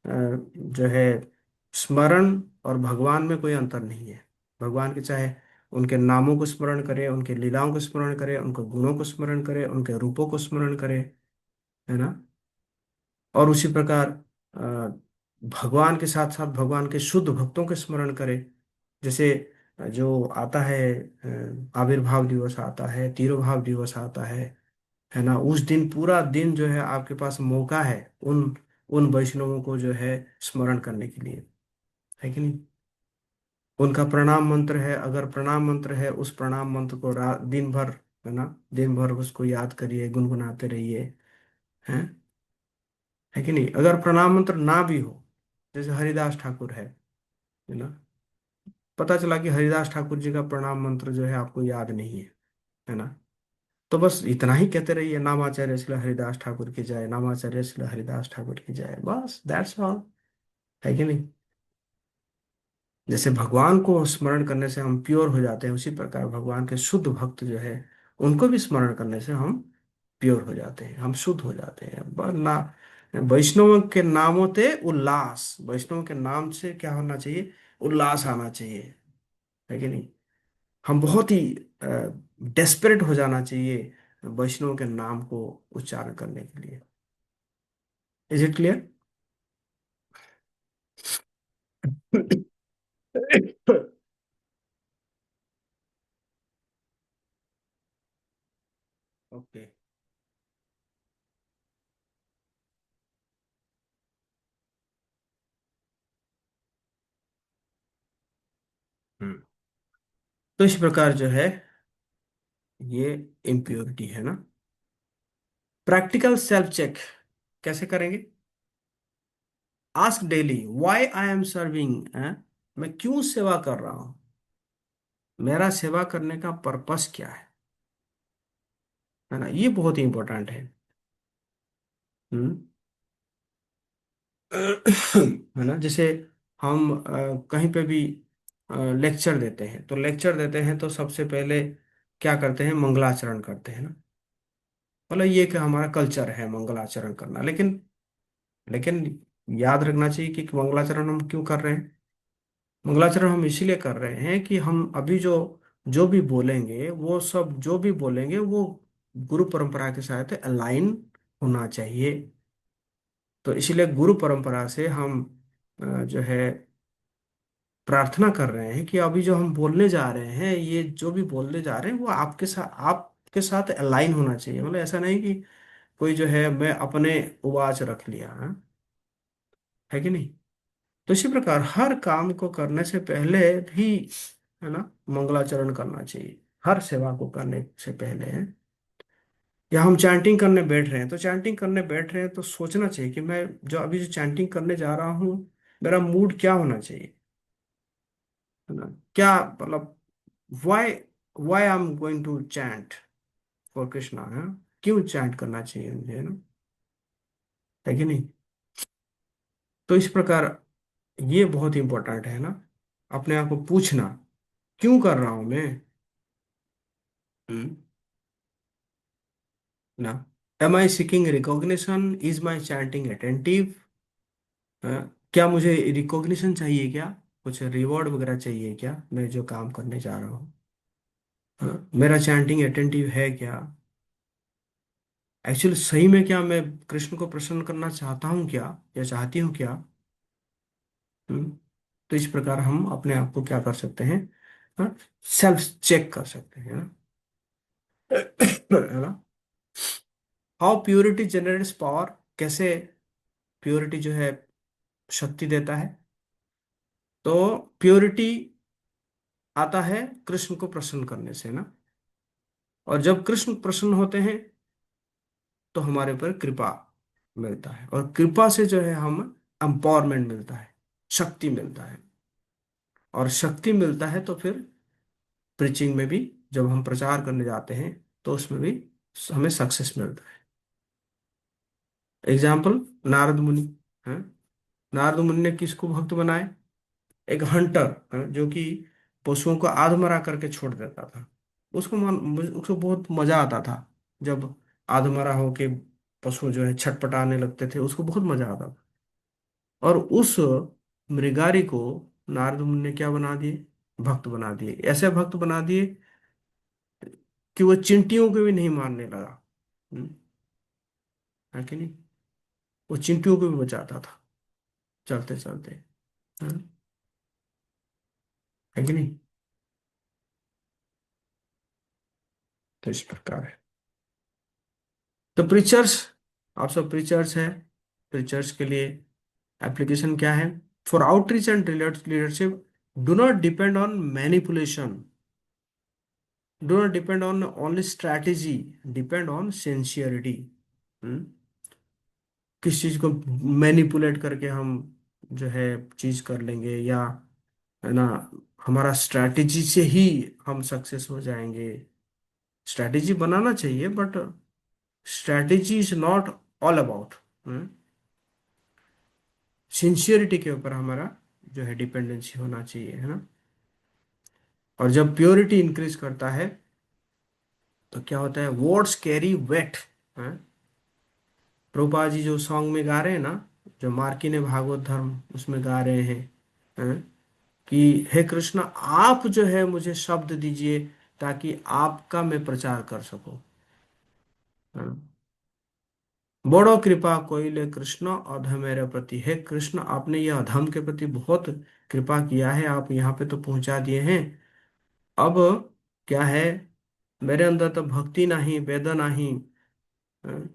जो है स्मरण और भगवान में कोई अंतर नहीं है। भगवान के चाहे उनके नामों को स्मरण करें, उनके लीलाओं को स्मरण करें, उनके गुणों को स्मरण करें, उनके रूपों को स्मरण करें, है ना। और उसी प्रकार भगवान के साथ साथ भगवान के शुद्ध भक्तों के स्मरण करें। जैसे जो आता है, आविर्भाव दिवस आता है, तिरुभाव दिवस आता है ना, उस दिन पूरा दिन जो है आपके पास मौका है उन उन वैष्णवों को जो है स्मरण करने के लिए, है कि नहीं। उनका प्रणाम मंत्र है, अगर प्रणाम मंत्र है, उस प्रणाम मंत्र को रात दिन भर, है ना, दिन भर उसको याद करिए, गुनगुनाते रहिए, हैं, है कि नहीं। अगर प्रणाम मंत्र ना भी हो, जैसे हरिदास ठाकुर है ना, पता चला कि हरिदास ठाकुर जी का प्रणाम मंत्र जो है आपको याद नहीं है ना, तो बस इतना ही कहते रहिए, नामाचार्य श्री हरिदास ठाकुर की जय, नामाचार्य श्री हरिदास ठाकुर की जय, बस दैट्स ऑल, है कि नहीं। जैसे भगवान को स्मरण करने से हम प्योर हो जाते हैं, उसी प्रकार भगवान के शुद्ध भक्त जो है उनको भी स्मरण करने से हम प्योर हो जाते हैं, हम शुद्ध हो जाते हैं। वरना वैष्णव के नामों ते उल्लास, वैष्णव के नाम से क्या होना चाहिए? उल्लास आना चाहिए, है कि नहीं? हम बहुत ही डेस्परेट हो जाना चाहिए वैष्णव के नाम को उच्चारण करने के लिए। Is it clear? ओके। हम्म। तो इस प्रकार जो है ये इम्प्योरिटी है ना। प्रैक्टिकल सेल्फ चेक कैसे करेंगे? Ask daily why I am serving, मैं क्यों सेवा कर रहा हूं, मेरा सेवा करने का पर्पस क्या है ना? ये बहुत ही इंपॉर्टेंट है। हम्म। है ना? जैसे हम कहीं पे भी लेक्चर देते हैं, तो लेक्चर देते हैं तो सबसे पहले क्या करते हैं? मंगलाचरण करते हैं ना। मतलब ये कि हमारा कल्चर है मंगलाचरण करना, लेकिन लेकिन याद रखना चाहिए कि मंगलाचरण हम क्यों कर रहे हैं? मंगलाचरण हम इसीलिए कर रहे हैं कि हम अभी जो जो भी बोलेंगे, वो सब जो भी बोलेंगे वो गुरु परंपरा के साथ अलाइन होना चाहिए। तो इसीलिए गुरु परंपरा से हम जो है प्रार्थना कर रहे हैं कि अभी जो हम बोलने जा रहे हैं, ये जो भी बोलने जा रहे हैं वो आपके साथ अलाइन होना चाहिए। मतलब ऐसा नहीं कि कोई जो है मैं अपने उवाच रख लिया, है कि नहीं? तो इसी प्रकार हर काम को करने से पहले भी, है ना, मंगलाचरण करना चाहिए। हर सेवा को करने से पहले है। या हम चैंटिंग करने बैठ रहे हैं, तो चैंटिंग करने बैठ रहे हैं तो सोचना चाहिए कि मैं जो अभी जो चैंटिंग करने जा रहा हूँ, मेरा मूड क्या होना चाहिए, है ना? क्या मतलब, why why I am going to chant for Krishna, है? क्यों चैंट करना चाहिए मुझे, है ना? है कि नहीं? तो इस प्रकार ये बहुत इंपॉर्टेंट है ना, अपने आप को पूछना क्यों कर रहा हूं मैं। हम्म, ना, am I seeking recognition, is my chanting attentive, क्या मुझे रिकॉग्निशन चाहिए क्या, कुछ रिवॉर्ड वगैरह चाहिए क्या, मैं जो काम करने जा रहा हूँ? मेरा चैंटिंग अटेंटिव है क्या? एक्चुअली सही में क्या मैं कृष्ण को प्रसन्न करना चाहता हूँ क्या, या चाहती हूँ क्या? हम्म, तो इस प्रकार हम अपने आप को क्या कर सकते हैं? सेल्फ चेक कर सकते हैं ना। है ना? हाउ प्योरिटी जनरेट्स पावर, कैसे प्योरिटी जो है शक्ति देता है? तो प्योरिटी आता है कृष्ण को प्रसन्न करने से ना। और जब कृष्ण प्रसन्न होते हैं तो हमारे ऊपर कृपा मिलता है, और कृपा से जो है हम एम्पावरमेंट मिलता है, शक्ति मिलता है। और शक्ति मिलता है तो फिर प्रीचिंग में भी, जब हम प्रचार करने जाते हैं तो उसमें भी हमें सक्सेस मिलता है। एग्जाम्पल, नारद मुनि है। नारद मुनि ने किसको भक्त बनाए? एक हंटर, जो कि पशुओं को आधमरा करके छोड़ देता था। उसको बहुत मजा आता था जब आधमरा होके पशु जो है छटपटाने लगते थे, उसको बहुत मजा आता था। और उस मृगारी को नारद मुनि ने क्या बना दिए? भक्त बना दिए। ऐसे भक्त बना दिए कि वो चींटियों को भी नहीं मारने लगा। हम्म, है कि नहीं? वो चींटियों को भी बचाता था चलते चलते। है कि नहीं? तो इस प्रकार है। तो प्रीचर्स, आप सब प्रीचर्स हैं। प्रीचर्स के लिए एप्लीकेशन क्या है? For outreach and leadership, do not depend on manipulation, do not depend on only strategy, depend on sincerity. किस चीज को मैनिपुलेट करके हम जो है चीज कर लेंगे, या, है ना, हमारा स्ट्रैटेजी से ही हम सक्सेस हो जाएंगे? स्ट्रैटेजी बनाना चाहिए, but strategy is not all about. Sincerity के ऊपर हमारा जो है डिपेंडेंसी होना चाहिए, है ना। और जब प्योरिटी इंक्रीज करता है तो क्या होता है, words carry wait. Prabhupada ji जो सॉन्ग में गा रहे हैं ना, जो मार्की ने भागवत धर्म उसमें गा रहे हैं, कि हे कृष्ण आप जो है मुझे शब्द दीजिए ताकि आपका मैं प्रचार कर सकूं। हाँ। बड़ो कृपा कोइले कृष्ण अधम मेरे प्रति, हे कृष्ण आपने ये अधम के प्रति बहुत कृपा किया है, आप यहाँ पे तो पहुंचा दिए हैं। अब क्या है, मेरे अंदर तो भक्ति नहीं वेद नहीं, हाँ,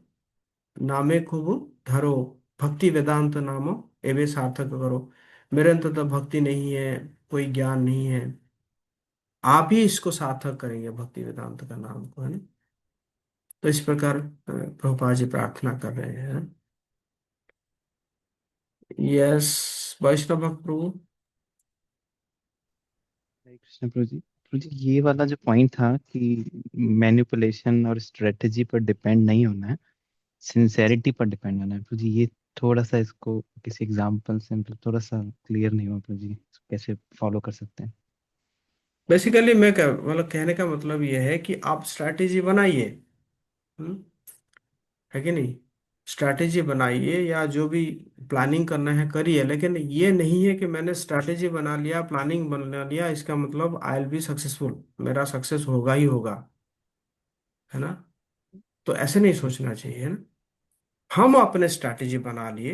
नामे खूब धरो, भक्ति वेदांत नामो एवे सार्थक करो। मेरे अंदर तो भक्ति नहीं है, कोई ज्ञान नहीं है, आप ही इसको सार्थक करेंगे भक्ति वेदांत का नाम को, है ना। तो इस प्रकार प्रभुपाद जी प्रार्थना कर रहे हैं। यस, वैष्णव भक्त प्रभु। हरे कृष्ण प्रभु जी ये वाला जो पॉइंट था कि मैनिपुलेशन और स्ट्रेटजी पर डिपेंड नहीं होना है, सिंसेरिटी पर डिपेंड होना है प्रभु जी, ये थोड़ा सा इसको किसी एग्जांपल से मतलब थोड़ा सा क्लियर नहीं हुआ प्रभु जी, इसको कैसे फॉलो कर सकते हैं? बेसिकली मैं क्या मतलब कहने का मतलब ये है कि आप स्ट्रैटेजी बनाइए, हम्म, है कि नहीं। स्ट्रैटेजी बनाइए या जो भी प्लानिंग करना है करिए, लेकिन ये नहीं है कि मैंने स्ट्रैटेजी बना लिया प्लानिंग बना लिया इसका मतलब आई विल बी सक्सेसफुल, मेरा सक्सेस होगा ही होगा, है ना। तो ऐसे नहीं सोचना चाहिए, है ना। हम अपने स्ट्रैटेजी बना लिए,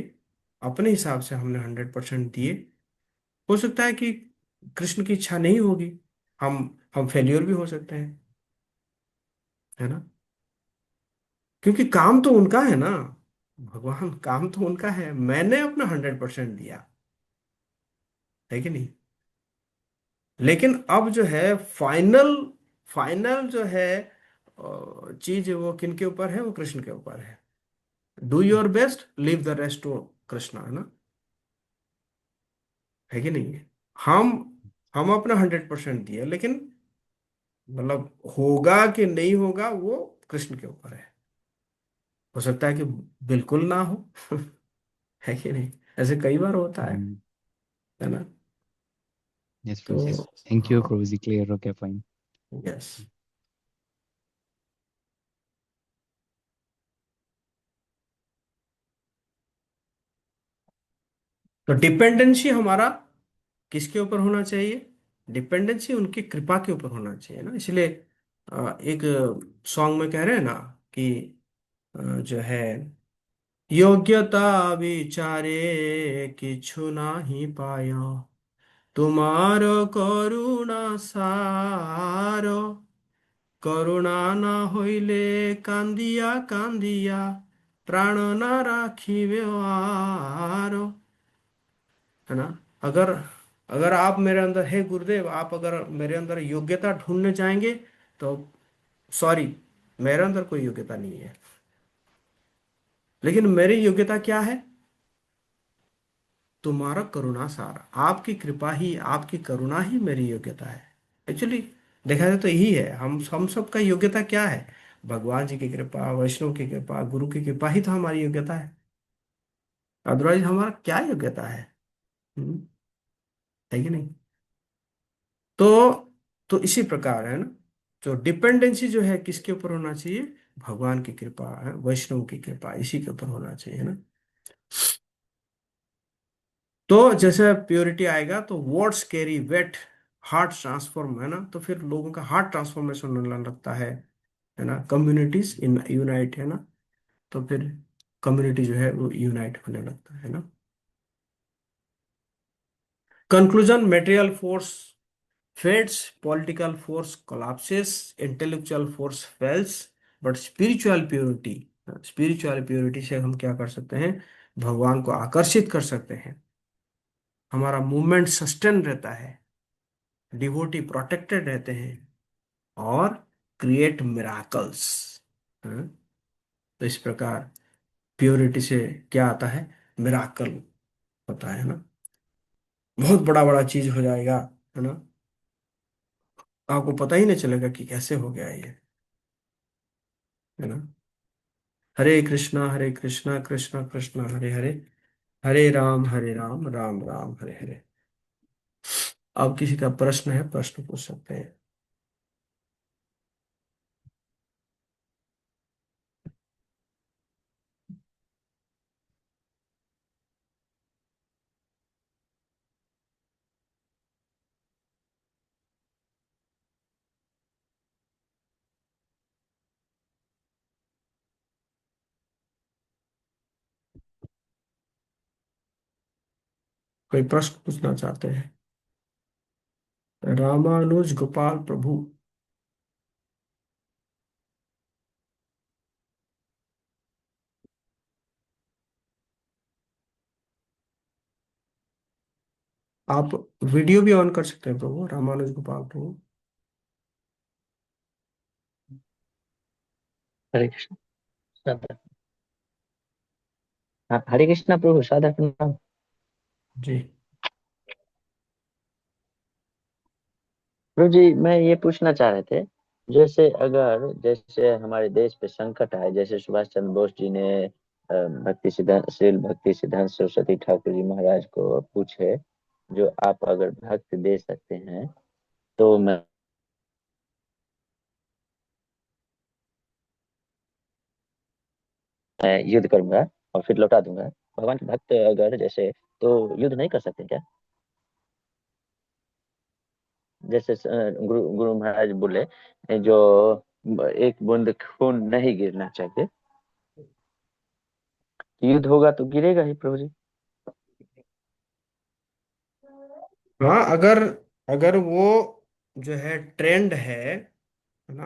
अपने हिसाब से हमने 100% दिए। हो सकता है कि कृष्ण की इच्छा नहीं होगी, हम फेल्योर भी हो सकते हैं, है ना। क्योंकि काम तो उनका है ना, भगवान काम तो उनका है, मैंने अपना 100% दिया, है कि नहीं। लेकिन अब जो है फाइनल फाइनल जो है चीज वो किन के ऊपर है, वो कृष्ण के ऊपर है। Do your best, leave the rest to Krishna, है ना, है कि नहीं। हम हम अपना 100% दिए, लेकिन मतलब होगा कि नहीं होगा वो कृष्ण के ऊपर है। हो सकता है कि बिल्कुल ना हो है कि नहीं, ऐसे कई बार होता है ना। यस तो प्रभु जी, थैंक यू हाँ, प्रभु जी, क्लियर हो गया पॉइंट। यस। तो डिपेंडेंसी हमारा किसके ऊपर होना चाहिए, डिपेंडेंसी उनकी कृपा के ऊपर होना चाहिए ना। इसलिए एक सॉन्ग में कह रहे हैं ना कि जो है, योग्यता विचारे किछु नाही पाया, तुम्हार करुणा सार, করুণা না হইলে কান্দিয়া কান্দিয়া প্রাণ না রাখিবে আর, है ना। अगर अगर आप मेरे अंदर, हे गुरुदेव आप अगर मेरे अंदर योग्यता ढूंढने जाएंगे तो सॉरी, मेरे अंदर कोई योग्यता नहीं है। लेकिन मेरी योग्यता क्या है, तुम्हारा करुणा सारा, आपकी कृपा ही आपकी करुणा ही मेरी योग्यता है। एक्चुअली देखा जाए तो यही है, हम सबका योग्यता क्या है, भगवान जी की कृपा, वैष्णव की कृपा, गुरु की कृपा ही तो हमारी योग्यता है। अदरवाइज हमारा क्या योग्यता है, हम्म, है कि नहीं। तो तो इसी प्रकार है ना, जो डिपेंडेंसी जो है किसके ऊपर होना चाहिए, भगवान की कृपा है, वैष्णव की कृपा, इसी के ऊपर होना चाहिए, है ना। तो जैसे प्योरिटी आएगा तो words carry weight, heart transform, है ना, तो फिर लोगों का हार्ट ट्रांसफॉर्मेशन होने लगता है ना। कम्युनिटीज इन यूनाइट, है ना। तो फिर कम्युनिटी जो है वो यूनाइट होने लगता है ना। Conclusion, material force fades, political force collapses, intellectual force fails, but spiritual purity से हम क्या कर सकते हैं, भगवान को आकर्षित कर सकते हैं, हमारा मूवमेंट सस्टेन रहता है, डिवोटी प्रोटेक्टेड रहते हैं, और क्रिएट मिराकल्स। तो इस प्रकार प्योरिटी से क्या आता है, मिराकल होता है ना। बहुत बड़ा बड़ा चीज हो जाएगा, है ना, आपको पता ही नहीं चलेगा कि कैसे हो गया ये, है ना। हरे कृष्णा कृष्णा कृष्णा हरे हरे, हरे राम राम राम हरे हरे। अब किसी का प्रश्न है, प्रश्न पूछ सकते हैं। कोई प्रश्न पूछना चाहते हैं? रामानुज गोपाल प्रभु। आप वीडियो भी ऑन कर सकते हैं प्रभु, रामानुज गोपाल प्रभु। हरे कृष्ण। सादर। हाँ, हरे कृष्णा प्रभु, सादर प्रणाम। जी। प्रभु जी, मैं ये पूछना चाह रहे थे, जैसे हमारे देश पे संकट आए, जैसे सुभाष चंद्र बोस जी ने भक्ति सिद्धांत सरस्वती ठाकुर जी महाराज को पूछे, जो आप अगर भक्त दे सकते हैं तो मैं युद्ध करूंगा और फिर लौटा दूंगा। भगवान के भक्त अगर जैसे, तो युद्ध नहीं कर सकते क्या? जैसे गुरु गुरु महाराज बोले, जो एक बूंद खून नहीं गिरना चाहिए, युद्ध होगा तो गिरेगा ही प्रभु जी। हाँ, अगर अगर वो जो है ट्रेंड है ना,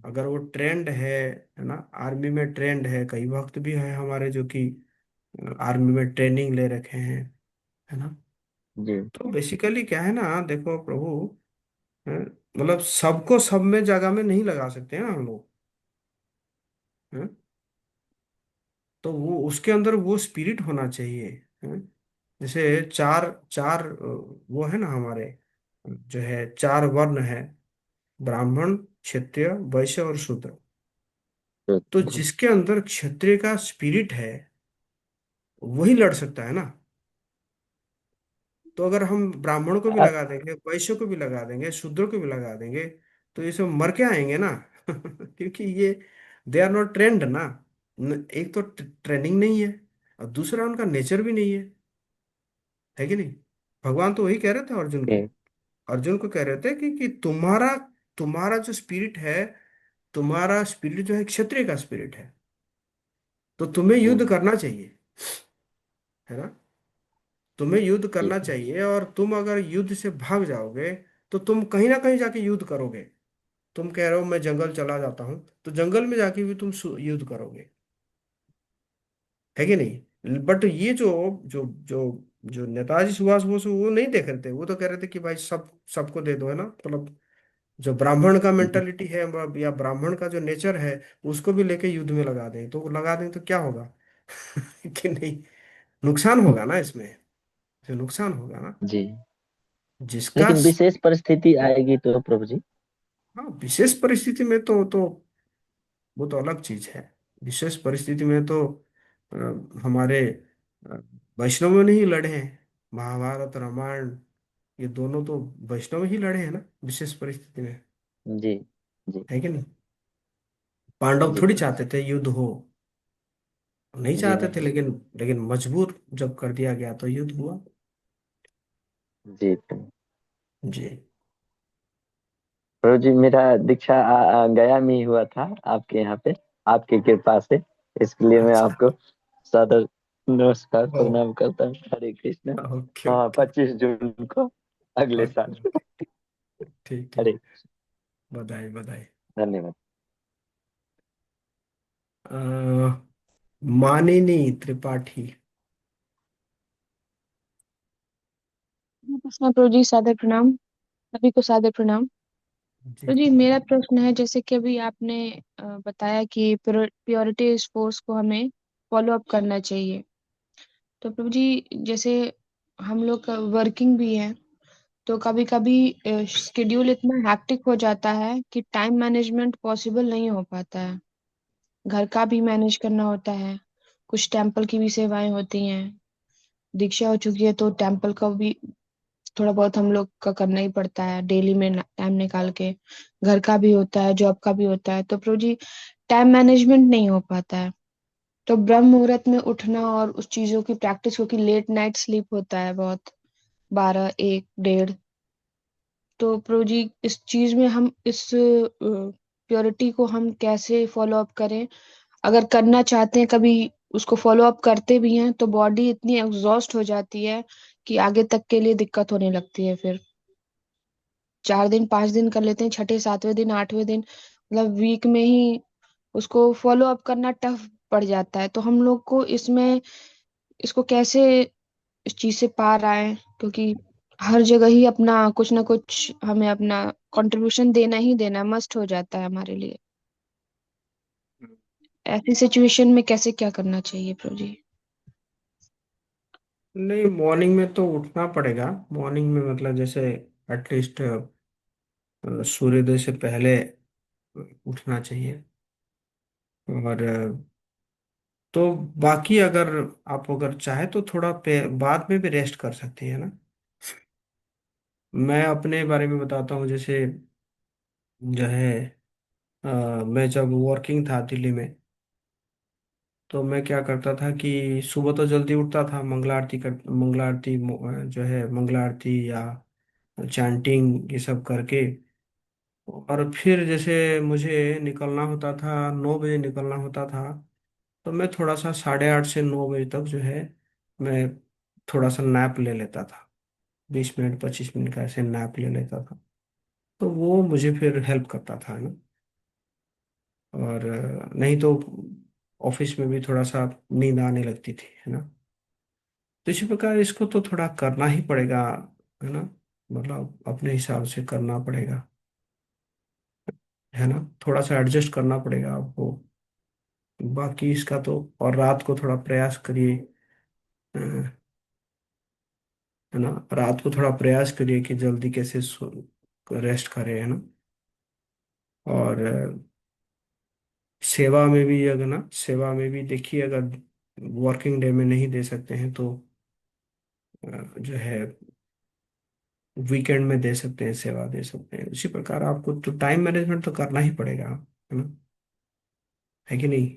अगर वो ट्रेंड है ना, आर्मी में ट्रेंड है, कई वक्त भी है हमारे जो कि आर्मी में ट्रेनिंग ले रखे हैं, है ना। जी तो बेसिकली क्या है ना, देखो प्रभु, मतलब सबको सब में जगह में नहीं लगा सकते हैं हम लोग, हैं? तो वो उसके अंदर वो स्पिरिट होना चाहिए, हैं? जैसे चार चार वो है ना हमारे, जो है चार वर्ण है, ब्राह्मण, क्षत्रिय, वैश्य और शूद्र। तो तो जिसके अंदर क्षत्रिय का स्पिरिट है वही लड़ सकता है ना। तो अगर हम ब्राह्मणों को भी आप लगा देंगे, वैश्य को भी लगा देंगे, शूद्र को भी लगा देंगे, तो ये सब मर के आएंगे ना। क्योंकि ये दे आर नॉट ट्रेंड ना। एक तो ट्रेनिंग नहीं है, और दूसरा उनका नेचर भी नहीं है कि नहीं। भगवान तो वही कह रहे थे अर्जुन को, के अर्जुन को कह रहे थे कि तुम्हारा तुम्हारा जो स्पिरिट है, तुम्हारा स्पिरिट जो है क्षत्रिय का स्पिरिट है, तो तुम्हें जी युद्ध करना चाहिए, है ना। तुम्हें युद्ध जी करना चाहिए, और तुम अगर युद्ध से भाग जाओगे तो तुम कहीं ना कहीं जाके युद्ध करोगे। तुम कह रहे हो मैं जंगल चला जाता हूँ, तो जंगल में जाके भी तुम युद्ध करोगे, है कि नहीं। बट ये जो जो जो नेताजी सुभाष बोस वो नहीं देख रहे थे, वो तो कह रहे थे कि भाई सबको दे दो, है ना। मतलब जो ब्राह्मण का मेंटालिटी है, या ब्राह्मण का जो नेचर है, उसको भी लेके युद्ध में लगा दें, तो लगा दें तो क्या होगा। कि नहीं, नुकसान होगा ना इसमें, जो नुकसान होगा ना, जी। जिसका लेकिन विशेष परिस्थिति आएगी तो प्रभु जी। हाँ, विशेष परिस्थिति में तो वो तो अलग चीज है। विशेष परिस्थिति में तो अ, हमारे अ, वैष्णव ने ही लड़े हैं, महाभारत रामायण, ये दोनों तो वैष्णव ही लड़े हैं ना विशेष परिस्थिति में, जी जी है कि नहीं। पांडव जी थोड़ी प्रभु चाहते थे युद्ध हो, नहीं जी। चाहते थे, लेकिन लेकिन मजबूर जब कर दिया गया तो युद्ध हुआ। जी प्रभु। जी। प्रभु जी, मेरा दीक्षा गया में ही हुआ था, आपके यहाँ पे, आपकी कृपा से। इसके लिए मैं अच्छा। आपको सादर नमस्कार ओ। प्रणाम करता हूँ। हरे कृष्ण। ओके हाँ, ओके 25 जून को, अगले ओके साल। ओके। ठीक हरे, ठीक। बधाई बधाई। धन्यवाद। अ, मानिनी त्रिपाठी। कृष्णा प्रभु जी, सादर प्रणाम। सभी को सादर प्रणाम। जी। तो जी, मेरा प्रश्न है, जैसे कि अभी आपने बताया कि प्योरिटी फोर्स को हमें फॉलो अप करना चाहिए। तो प्रभु जी, जैसे हम लोग का वर्किंग भी है, तो कभी कभी शेड्यूल इतना हैक्टिक हो जाता है कि टाइम मैनेजमेंट पॉसिबल नहीं हो पाता है। घर का भी मैनेज करना होता है, कुछ टेम्पल की भी सेवाएं होती हैं, दीक्षा हो चुकी है तो टेम्पल का भी थोड़ा बहुत हम लोग का करना ही पड़ता है डेली में, टाइम निकाल के। घर का भी होता है, जॉब का भी होता है, तो प्रभु जी टाइम मैनेजमेंट नहीं हो पाता है। तो ब्रह्म मुहूर्त में उठना और उस चीजों की प्रैक्टिस, क्योंकि लेट नाइट स्लीप होता है बहुत, 12, 1, 1:30। तो प्रभु जी इस चीज में हम इस प्योरिटी को हम कैसे फॉलो अप करें? अगर करना चाहते हैं, कभी उसको फॉलो अप करते भी हैं, तो बॉडी इतनी एग्जॉस्ट हो जाती है कि आगे तक के लिए दिक्कत होने लगती है। फिर 4 दिन 5 दिन कर लेते हैं, छठे 7वें दिन 8वें दिन मतलब वीक में ही उसको फॉलो अप करना टफ पड़ जाता है। तो हम लोग को इसमें इसको कैसे इस चीज से पार आए? क्योंकि हर जगह ही अपना कुछ ना कुछ हमें अपना कंट्रीब्यूशन देना ही देना मस्ट हो जाता है हमारे लिए। ऐसी सिचुएशन में कैसे क्या करना चाहिए प्रभु जी? नहीं, मॉर्निंग में तो उठना पड़ेगा। मॉर्निंग में मतलब जैसे एटलीस्ट सूर्योदय से पहले उठना चाहिए। और तो बाकी अगर आप अगर चाहे तो थोड़ा बाद में भी रेस्ट कर सकती है ना। मैं अपने बारे में बताता हूँ। जैसे जो है मैं जब वर्किंग था दिल्ली में, तो मैं क्या करता था कि सुबह तो जल्दी उठता था, मंगला आरती कर, मंगला आरती जो है मंगला आरती या चैंटिंग ये सब करके। और फिर जैसे मुझे निकलना होता था, 9 बजे निकलना होता था, तो मैं थोड़ा सा 8:30 से 9 बजे तक जो है मैं थोड़ा सा नैप ले लेता था। 20 मिनट 25 मिनट का ऐसे नैप ले लेता था। तो वो मुझे फिर हेल्प करता था ना। और नहीं तो ऑफिस में भी थोड़ा सा नींद आने लगती थी, है ना। तो इसी प्रकार इसको तो थोड़ा करना ही पड़ेगा, है ना। मतलब अपने हिसाब से करना पड़ेगा, है ना। थोड़ा सा एडजस्ट करना पड़ेगा आपको। बाकी इसका तो, और रात को थोड़ा प्रयास करिए, है ना। रात को थोड़ा प्रयास करिए कि जल्दी कैसे रेस्ट करें, है ना। और सेवा में भी, अगर ना सेवा में भी देखिए, अगर वर्किंग डे में नहीं दे सकते हैं तो जो है वीकेंड में दे सकते हैं, सेवा दे सकते हैं। इसी प्रकार आपको तो टाइम मैनेजमेंट तो करना ही पड़ेगा, है ना, है कि नहीं।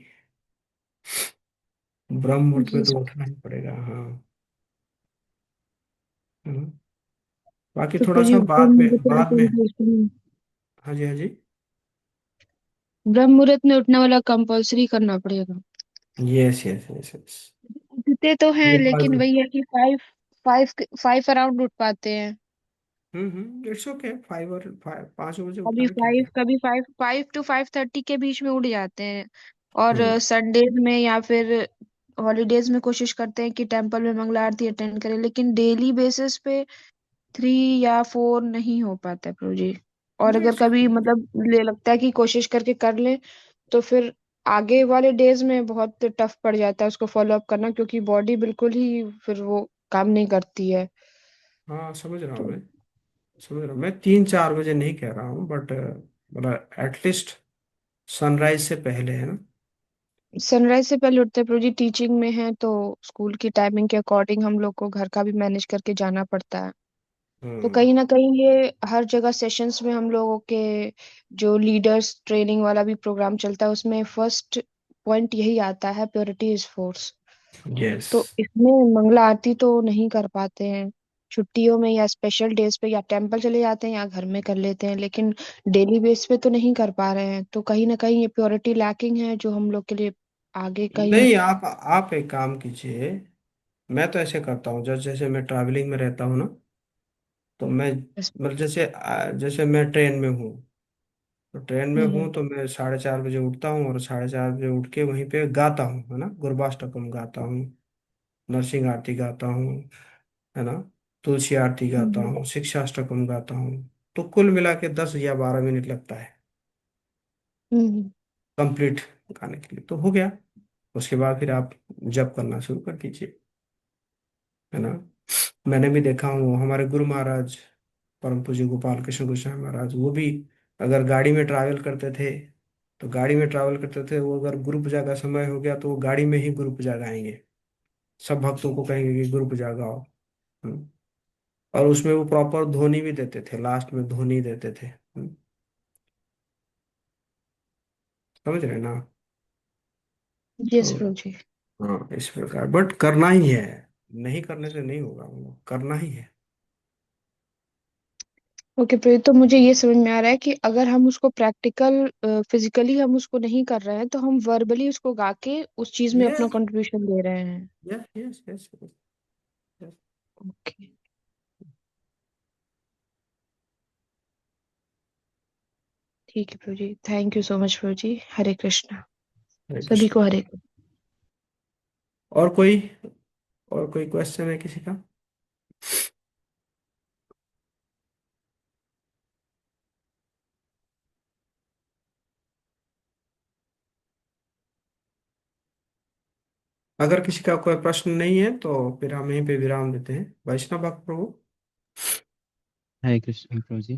ब्रह्म मुहूर्त में जी तो सर। उठना ही पड़ेगा, हाँ, है ना। बाकी तो थोड़ा प्रभु जी सा बाद में, बाद में। ब्रह्म हाँ जी, हाँ जी। मुहूर्त में उठने वाला कंपलसरी करना पड़ेगा। Yes yes yes yes. उठते तो हैं, ये लेकिन फालतू। वही है कि फाइव फाइव फाइव अराउंड उठ पाते हैं। It's okay. 5 और 5 बजे उठना कभी भी ठीक फाइव है। कभी फाइव 5 to 5:30 के बीच में उठ जाते हैं। और हम्म। संडेज में या फिर हॉलीडेज में कोशिश करते हैं कि टेम्पल में मंगला आरती अटेंड करें, लेकिन डेली बेसिस पे 3 या 4 नहीं हो पाता है प्रभु जी। और अगर इट्स कभी ओके। मतलब ले लगता है कि कोशिश करके कर ले, तो फिर आगे वाले डेज में बहुत टफ पड़ जाता है उसको फॉलो अप करना, क्योंकि बॉडी बिल्कुल ही फिर वो काम नहीं करती है। हाँ, समझ रहा हूँ तो मैं। समझ रहा हूँ मैं, 3-4 बजे नहीं कह रहा हूँ, बट मतलब एटलीस्ट सनराइज से पहले, है ना। सनराइज से पहले उठते हैं प्रभु जी। टीचिंग में है तो स्कूल की टाइमिंग के अकॉर्डिंग हम लोग को घर का भी मैनेज करके जाना पड़ता है। तो हम्म। कहीं ना कहीं ये हर जगह सेशंस में हम लोगों के जो लीडर्स ट्रेनिंग वाला भी प्रोग्राम चलता है, उसमें फर्स्ट पॉइंट यही आता है, प्योरिटी इज फोर्स। यस। तो इसमें मंगला आरती तो नहीं कर पाते हैं छुट्टियों में या स्पेशल डेज पे, या टेम्पल चले जाते हैं या घर में कर लेते हैं, लेकिन डेली बेस पे तो नहीं कर पा रहे हैं। तो कहीं ना कहीं ये प्योरिटी लैकिंग है, जो हम लोग के लिए आगे कहीं। नहीं, आप एक काम कीजिए। मैं तो ऐसे करता हूँ, जैसे जैसे मैं ट्रैवलिंग में रहता हूँ ना, तो मैं मतलब जैसे जैसे मैं ट्रेन में हूँ, तो ट्रेन में हम्म हूँ तो मैं 4:30 बजे उठता हूँ, और 4:30 बजे उठ के वहीं पे गाता हूँ, है ना। गुरबाष्टकम गाता हूँ, नरसिंह आरती गाता हूँ, है ना। तुलसी आरती गाता हम्म हूँ, शिक्षाष्टकम गाता हूँ। तो कुल मिला के 10 या 12 मिनट लगता है हम्म कंप्लीट गाने के लिए, तो हो गया। उसके बाद फिर आप जप करना शुरू कर दीजिए, है ना। मैंने भी देखा हूँ, हमारे गुरु महाराज परम पूज्य गोपाल कृष्ण गोस्वामी महाराज, वो भी अगर गाड़ी में ट्रैवल करते थे, तो गाड़ी में ट्रैवल करते थे, वो अगर गुरु पूजा का समय हो गया तो वो गाड़ी में ही गुरु पूजा गाएंगे। सब भक्तों को कहेंगे कि गुरु पूजा गाओ। हम्म। और उसमें वो प्रॉपर ध्वनि भी देते थे, लास्ट में ध्वनि देते थे। समझ रहे ना? यस तो प्रभु जी। हाँ, इस प्रकार, बट करना ही है, नहीं करने से नहीं होगा, वो करना ही है। ओके प्रभु, तो मुझे ये समझ में आ रहा है कि अगर हम उसको प्रैक्टिकल फिजिकली हम उसको नहीं कर रहे हैं, तो हम वर्बली उसको गा के उस चीज में अपना यस, कंट्रीब्यूशन दे रहे हैं। Yes, yes, yes, yes. Okay. ठीक है प्रभु जी, थैंक यू सो मच प्रभु जी। हरे कृष्णा। हरे सभी कृष्ण। को हरे कृष्णा। और कोई, और कोई क्वेश्चन है किसी का? अगर किसी का कोई प्रश्न नहीं है तो फिर हम यहीं पे विराम देते हैं। वैष्णव भक्त प्रभु। हरे कृष्ण प्रभु जी।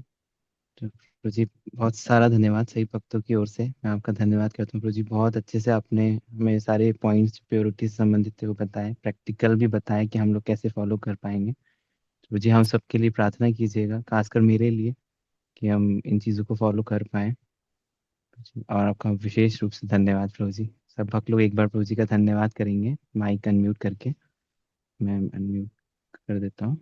तो प्रभु जी बहुत सारा धन्यवाद सही भक्तों की ओर से, मैं आपका धन्यवाद करता हूँ प्रभु जी। बहुत अच्छे से आपने हमें सारे पॉइंट्स प्योरिटी से संबंधित थे वो बताए, प्रैक्टिकल भी बताया कि हम लोग कैसे फॉलो कर पाएंगे। प्रभु जी हम सबके लिए प्रार्थना कीजिएगा, खासकर मेरे लिए, कि हम इन चीज़ों को फॉलो कर पाएँ। और आपका विशेष रूप से धन्यवाद प्रभु जी। सब भक्त लोग एक बार प्रभु जी का धन्यवाद करेंगे माइक अनम्यूट करके। मैं अनम्यूट कर देता हूँ।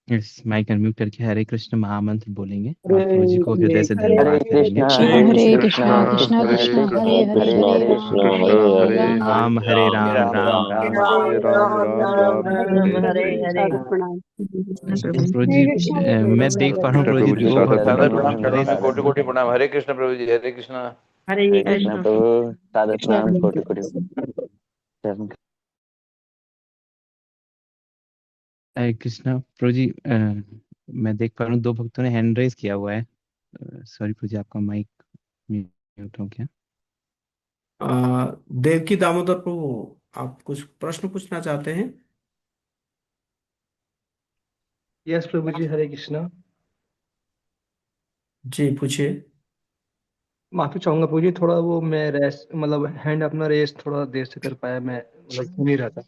यस, माइक अनम्यूट करके हरे कृष्ण महामंत्र बोलेंगे और प्रभु जी को हृदय से हरे धन्यवाद करेंगे। कृष्णा हरे हरे कृष्णा कृष्णा कृष्णा कृष्ण कृष्णा हरे कृष्ण हरे हरे हरे हरे राम कृष्ण हरे हरे राम हरे राम हरे राम हरे राम राम, राम राम राम राम राम हरे हरे हरे। राम राम राम हरे हरे कृष्ण, हरे। साधु प्रणाम। तो प्रभु जी हरे कृष्णा मैं देख पा रहा हूँ कृष्ण प्रभु जी प्रभु जी दो सादर भक्तों सादर ने प्रणाम बहुत प्रभु प्रणाम जी प्रभु हृदय महाराज, से, सादर कोटि कोटि प्रणाम। हरे कृष्ण प्रभु जी, हरे कृष्ण। हरे हरे कृष्णा कृष्ण। प्रभु सादर कृष्णा प्रणाम प्रभु। कोटि कोटि चरण। हरे कृष्णा प्रभु जी। मैं देख पा रहा हूँ दो भक्तों ने हैंड रेज किया हुआ है। सॉरी प्रभु जी, आपका माइक म्यूट हो गया। देवकी दामोदर प्रभु, आप कुछ प्रश्न पूछना चाहते हैं? यस प्रभु जी, हरे कृष्णा। जी पूछिए। माफी चाहूंगा प्रभु जी, थोड़ा वो मैं रेस मतलब हैंड अपना रेस थोड़ा देर से कर पाया, मैं मतलब सुन नहीं रहा था।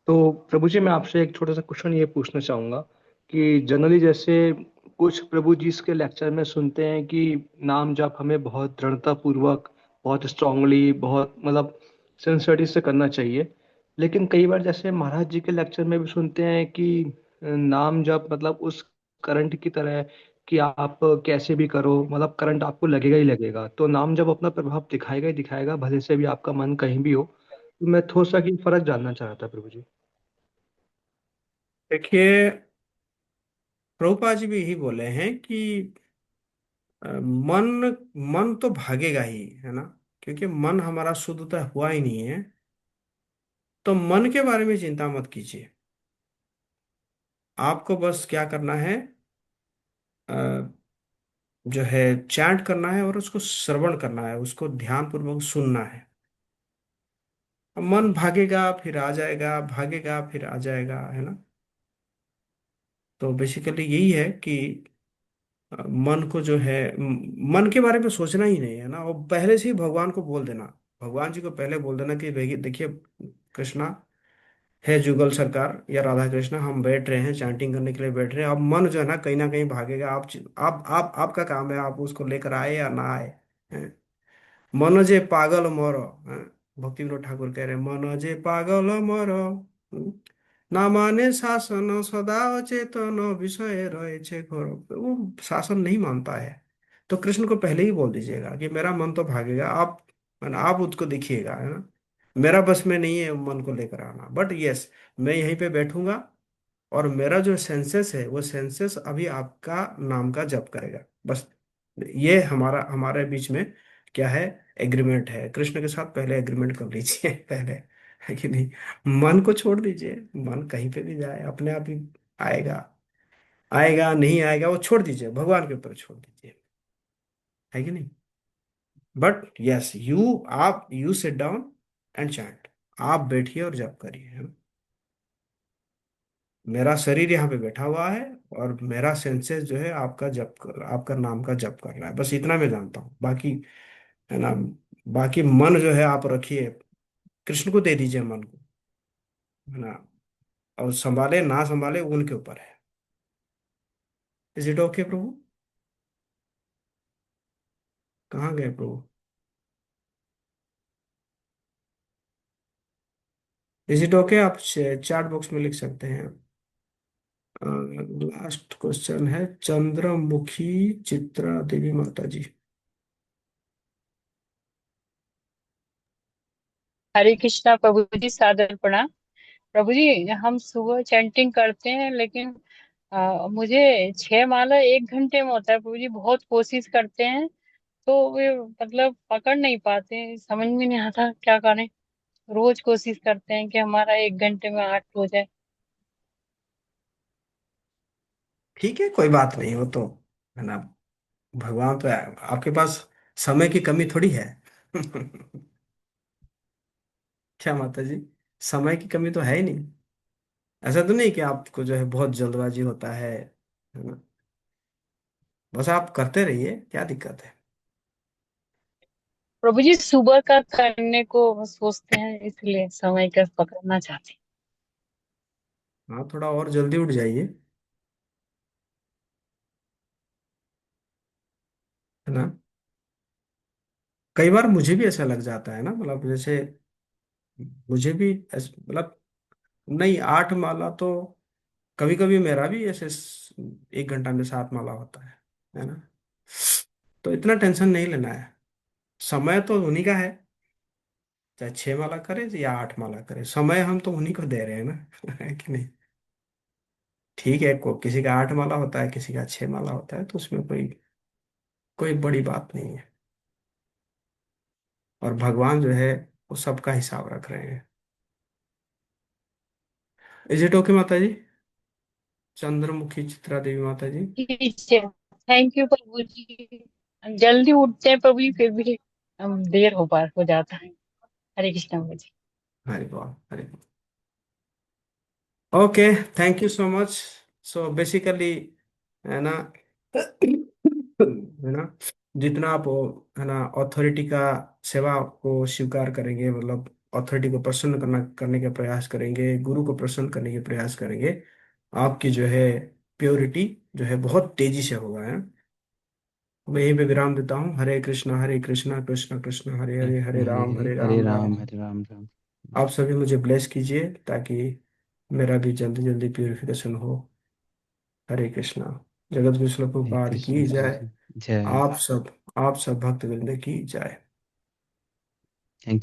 तो प्रभु जी मैं आपसे एक छोटा सा क्वेश्चन ये पूछना चाहूंगा कि जनरली जैसे कुछ प्रभु जी के लेक्चर में सुनते हैं कि नाम जप हमें बहुत दृढ़ता पूर्वक, बहुत स्ट्रांगली, बहुत मतलब सिंसियरिटी से करना चाहिए। लेकिन कई बार जैसे महाराज जी के लेक्चर में भी सुनते हैं कि नाम जप मतलब उस करंट की तरह है कि आप कैसे भी करो, मतलब करंट आपको लगेगा ही लगेगा। तो नाम जब अपना प्रभाव दिखाएगा ही दिखाएगा, भले से भी आपका मन कहीं भी हो। तो मैं थोड़ा सा कि फर्क जानना चाह रहा था प्रभु जी। देखिए, प्रभुपाद जी भी यही बोले हैं कि मन मन तो भागेगा ही, है ना, क्योंकि मन हमारा शुद्धतः हुआ ही नहीं है। तो मन के बारे में चिंता मत कीजिए। आपको बस क्या करना है, अ, जो है चैंट करना है और उसको श्रवण करना है, उसको ध्यान पूर्वक सुनना है। मन भागेगा फिर आ जाएगा, भागेगा फिर आ जाएगा, है ना। तो बेसिकली यही है कि मन को जो है मन के बारे में सोचना ही नहीं है ना, वो पहले से ही भगवान को बोल देना। भगवान जी को पहले बोल देना कि देखिए देखिए, कृष्णा है, जुगल सरकार या राधा कृष्णा, हम बैठ रहे हैं, चैंटिंग करने के लिए बैठ रहे हैं। अब मन जो है ना कहीं भागेगा। आप आपका काम है, आप उसको लेकर आए या ना आए, हैं? मन जे पागल मरो, हैं? भक्ति विनोद ठाकुर कह रहे हैं, मन जे पागल मरो, ना माने शासन सदा अचेतन विषय रहे छे घोर। वो शासन नहीं मानता है। तो कृष्ण को पहले ही बोल दीजिएगा कि मेरा मन तो भागेगा, आप, है ना, आप उसको दिखिएगा, है ना। मेरा बस में नहीं है मन को लेकर आना, बट यस, मैं यहीं पे बैठूंगा और मेरा जो सेंसेस है वो सेंसेस अभी आपका नाम का जप करेगा, बस। ये हमारा हमारे बीच में क्या है, एग्रीमेंट है। कृष्ण के साथ पहले एग्रीमेंट कर लीजिए पहले, है कि नहीं। मन को छोड़ दीजिए, मन कहीं पे भी जाए अपने आप ही आएगा। आएगा नहीं आएगा वो छोड़ दीजिए, भगवान के ऊपर छोड़ दीजिए, है कि नहीं। बट यस, आप you sit down and chant. आप बैठिए और जप करिए, है ना? मेरा शरीर यहाँ पे बैठा हुआ है और मेरा सेंसेस जो है आपका आपका नाम का जप कर रहा है, बस इतना मैं जानता हूँ। बाकी, है ना, बाकी मन जो है आप रखिए, कृष्ण को दे दीजिए मन को। है ना। और संभाले ना संभाले वो उनके ऊपर है। इज इट ओके प्रभु? कहाँ गए प्रभु? Is it okay? आप चैट बॉक्स में लिख सकते हैं। लास्ट क्वेश्चन है चंद्रमुखी चित्रा देवी माता जी। हरे कृष्णा प्रभु जी, सादर प्रणाम। प्रभु जी, हम सुबह चैंटिंग करते हैं, लेकिन मुझे 6 माला 1 घंटे में होता है प्रभु जी। बहुत कोशिश करते हैं, तो वे मतलब पकड़ नहीं पाते हैं। समझ में नहीं आता क्या करें। रोज कोशिश करते हैं कि हमारा 1 घंटे में 8 हो जाए। ठीक है, कोई बात नहीं, वो तो है ना। भगवान तो है, आपके पास समय की कमी थोड़ी है। क्या माता जी, समय की कमी तो है ही नहीं। ऐसा तो नहीं कि आपको जो है बहुत जल्दबाजी होता है ना। बस आप करते रहिए, क्या दिक्कत है। प्रभु जी, सुबह का करने को सोचते हैं, इसलिए समय का पकड़ना चाहते हैं। हाँ, थोड़ा और जल्दी उठ जाइए, है ना। कई बार मुझे भी ऐसा लग जाता है ना, मतलब जैसे मुझे भी मतलब नहीं, 8 माला तो कभी कभी मेरा भी ऐसे 1 घंटा में 7 माला होता है ना। तो इतना टेंशन नहीं लेना है। समय तो उन्हीं का है, चाहे 6 माला करे या 8 माला करे, समय हम तो उन्हीं को दे रहे हैं ना। है कि नहीं? ठीक है, किसी का 8 माला होता है, किसी का 6 माला होता है, तो उसमें कोई कोई बड़ी बात नहीं है। और भगवान जो है वो सबका हिसाब रख रहे हैं। इज इट ओके माता जी? चंद्रमुखी चित्रा देवी माता जी। ठीक है, थैंक यू प्रभु जी। जल्दी उठते हैं प्रभु जी, फिर भी देर हो जाता है। हरे कृष्णा प्रभु जी। हरे बोल, हरे बोल। Okay, thank you so much. So basically, है ना, है ना, जितना आप है ना अथॉरिटी का सेवा को स्वीकार करेंगे, मतलब अथॉरिटी को प्रसन्न करने का प्रयास करेंगे, गुरु को प्रसन्न करने के प्रयास करेंगे, आपकी जो है प्योरिटी जो है बहुत तेजी से होगा, है। मैं यहीं पे विराम देता हूँ। हरे कृष्णा कृष्ण कृष्ण हरे हरे, हरे हरे हरे राम राम, राम। हरे राम राम। आप सभी मुझे ब्लेस कीजिए ताकि मेरा भी जल्दी जल्दी प्यूरिफिकेशन हो। हरे कृष्णा। जगत विष्णु हरे प्रभुपाद कृष्ण की जय। कृष्ण जय। आप सब भक्तवृंद की जय।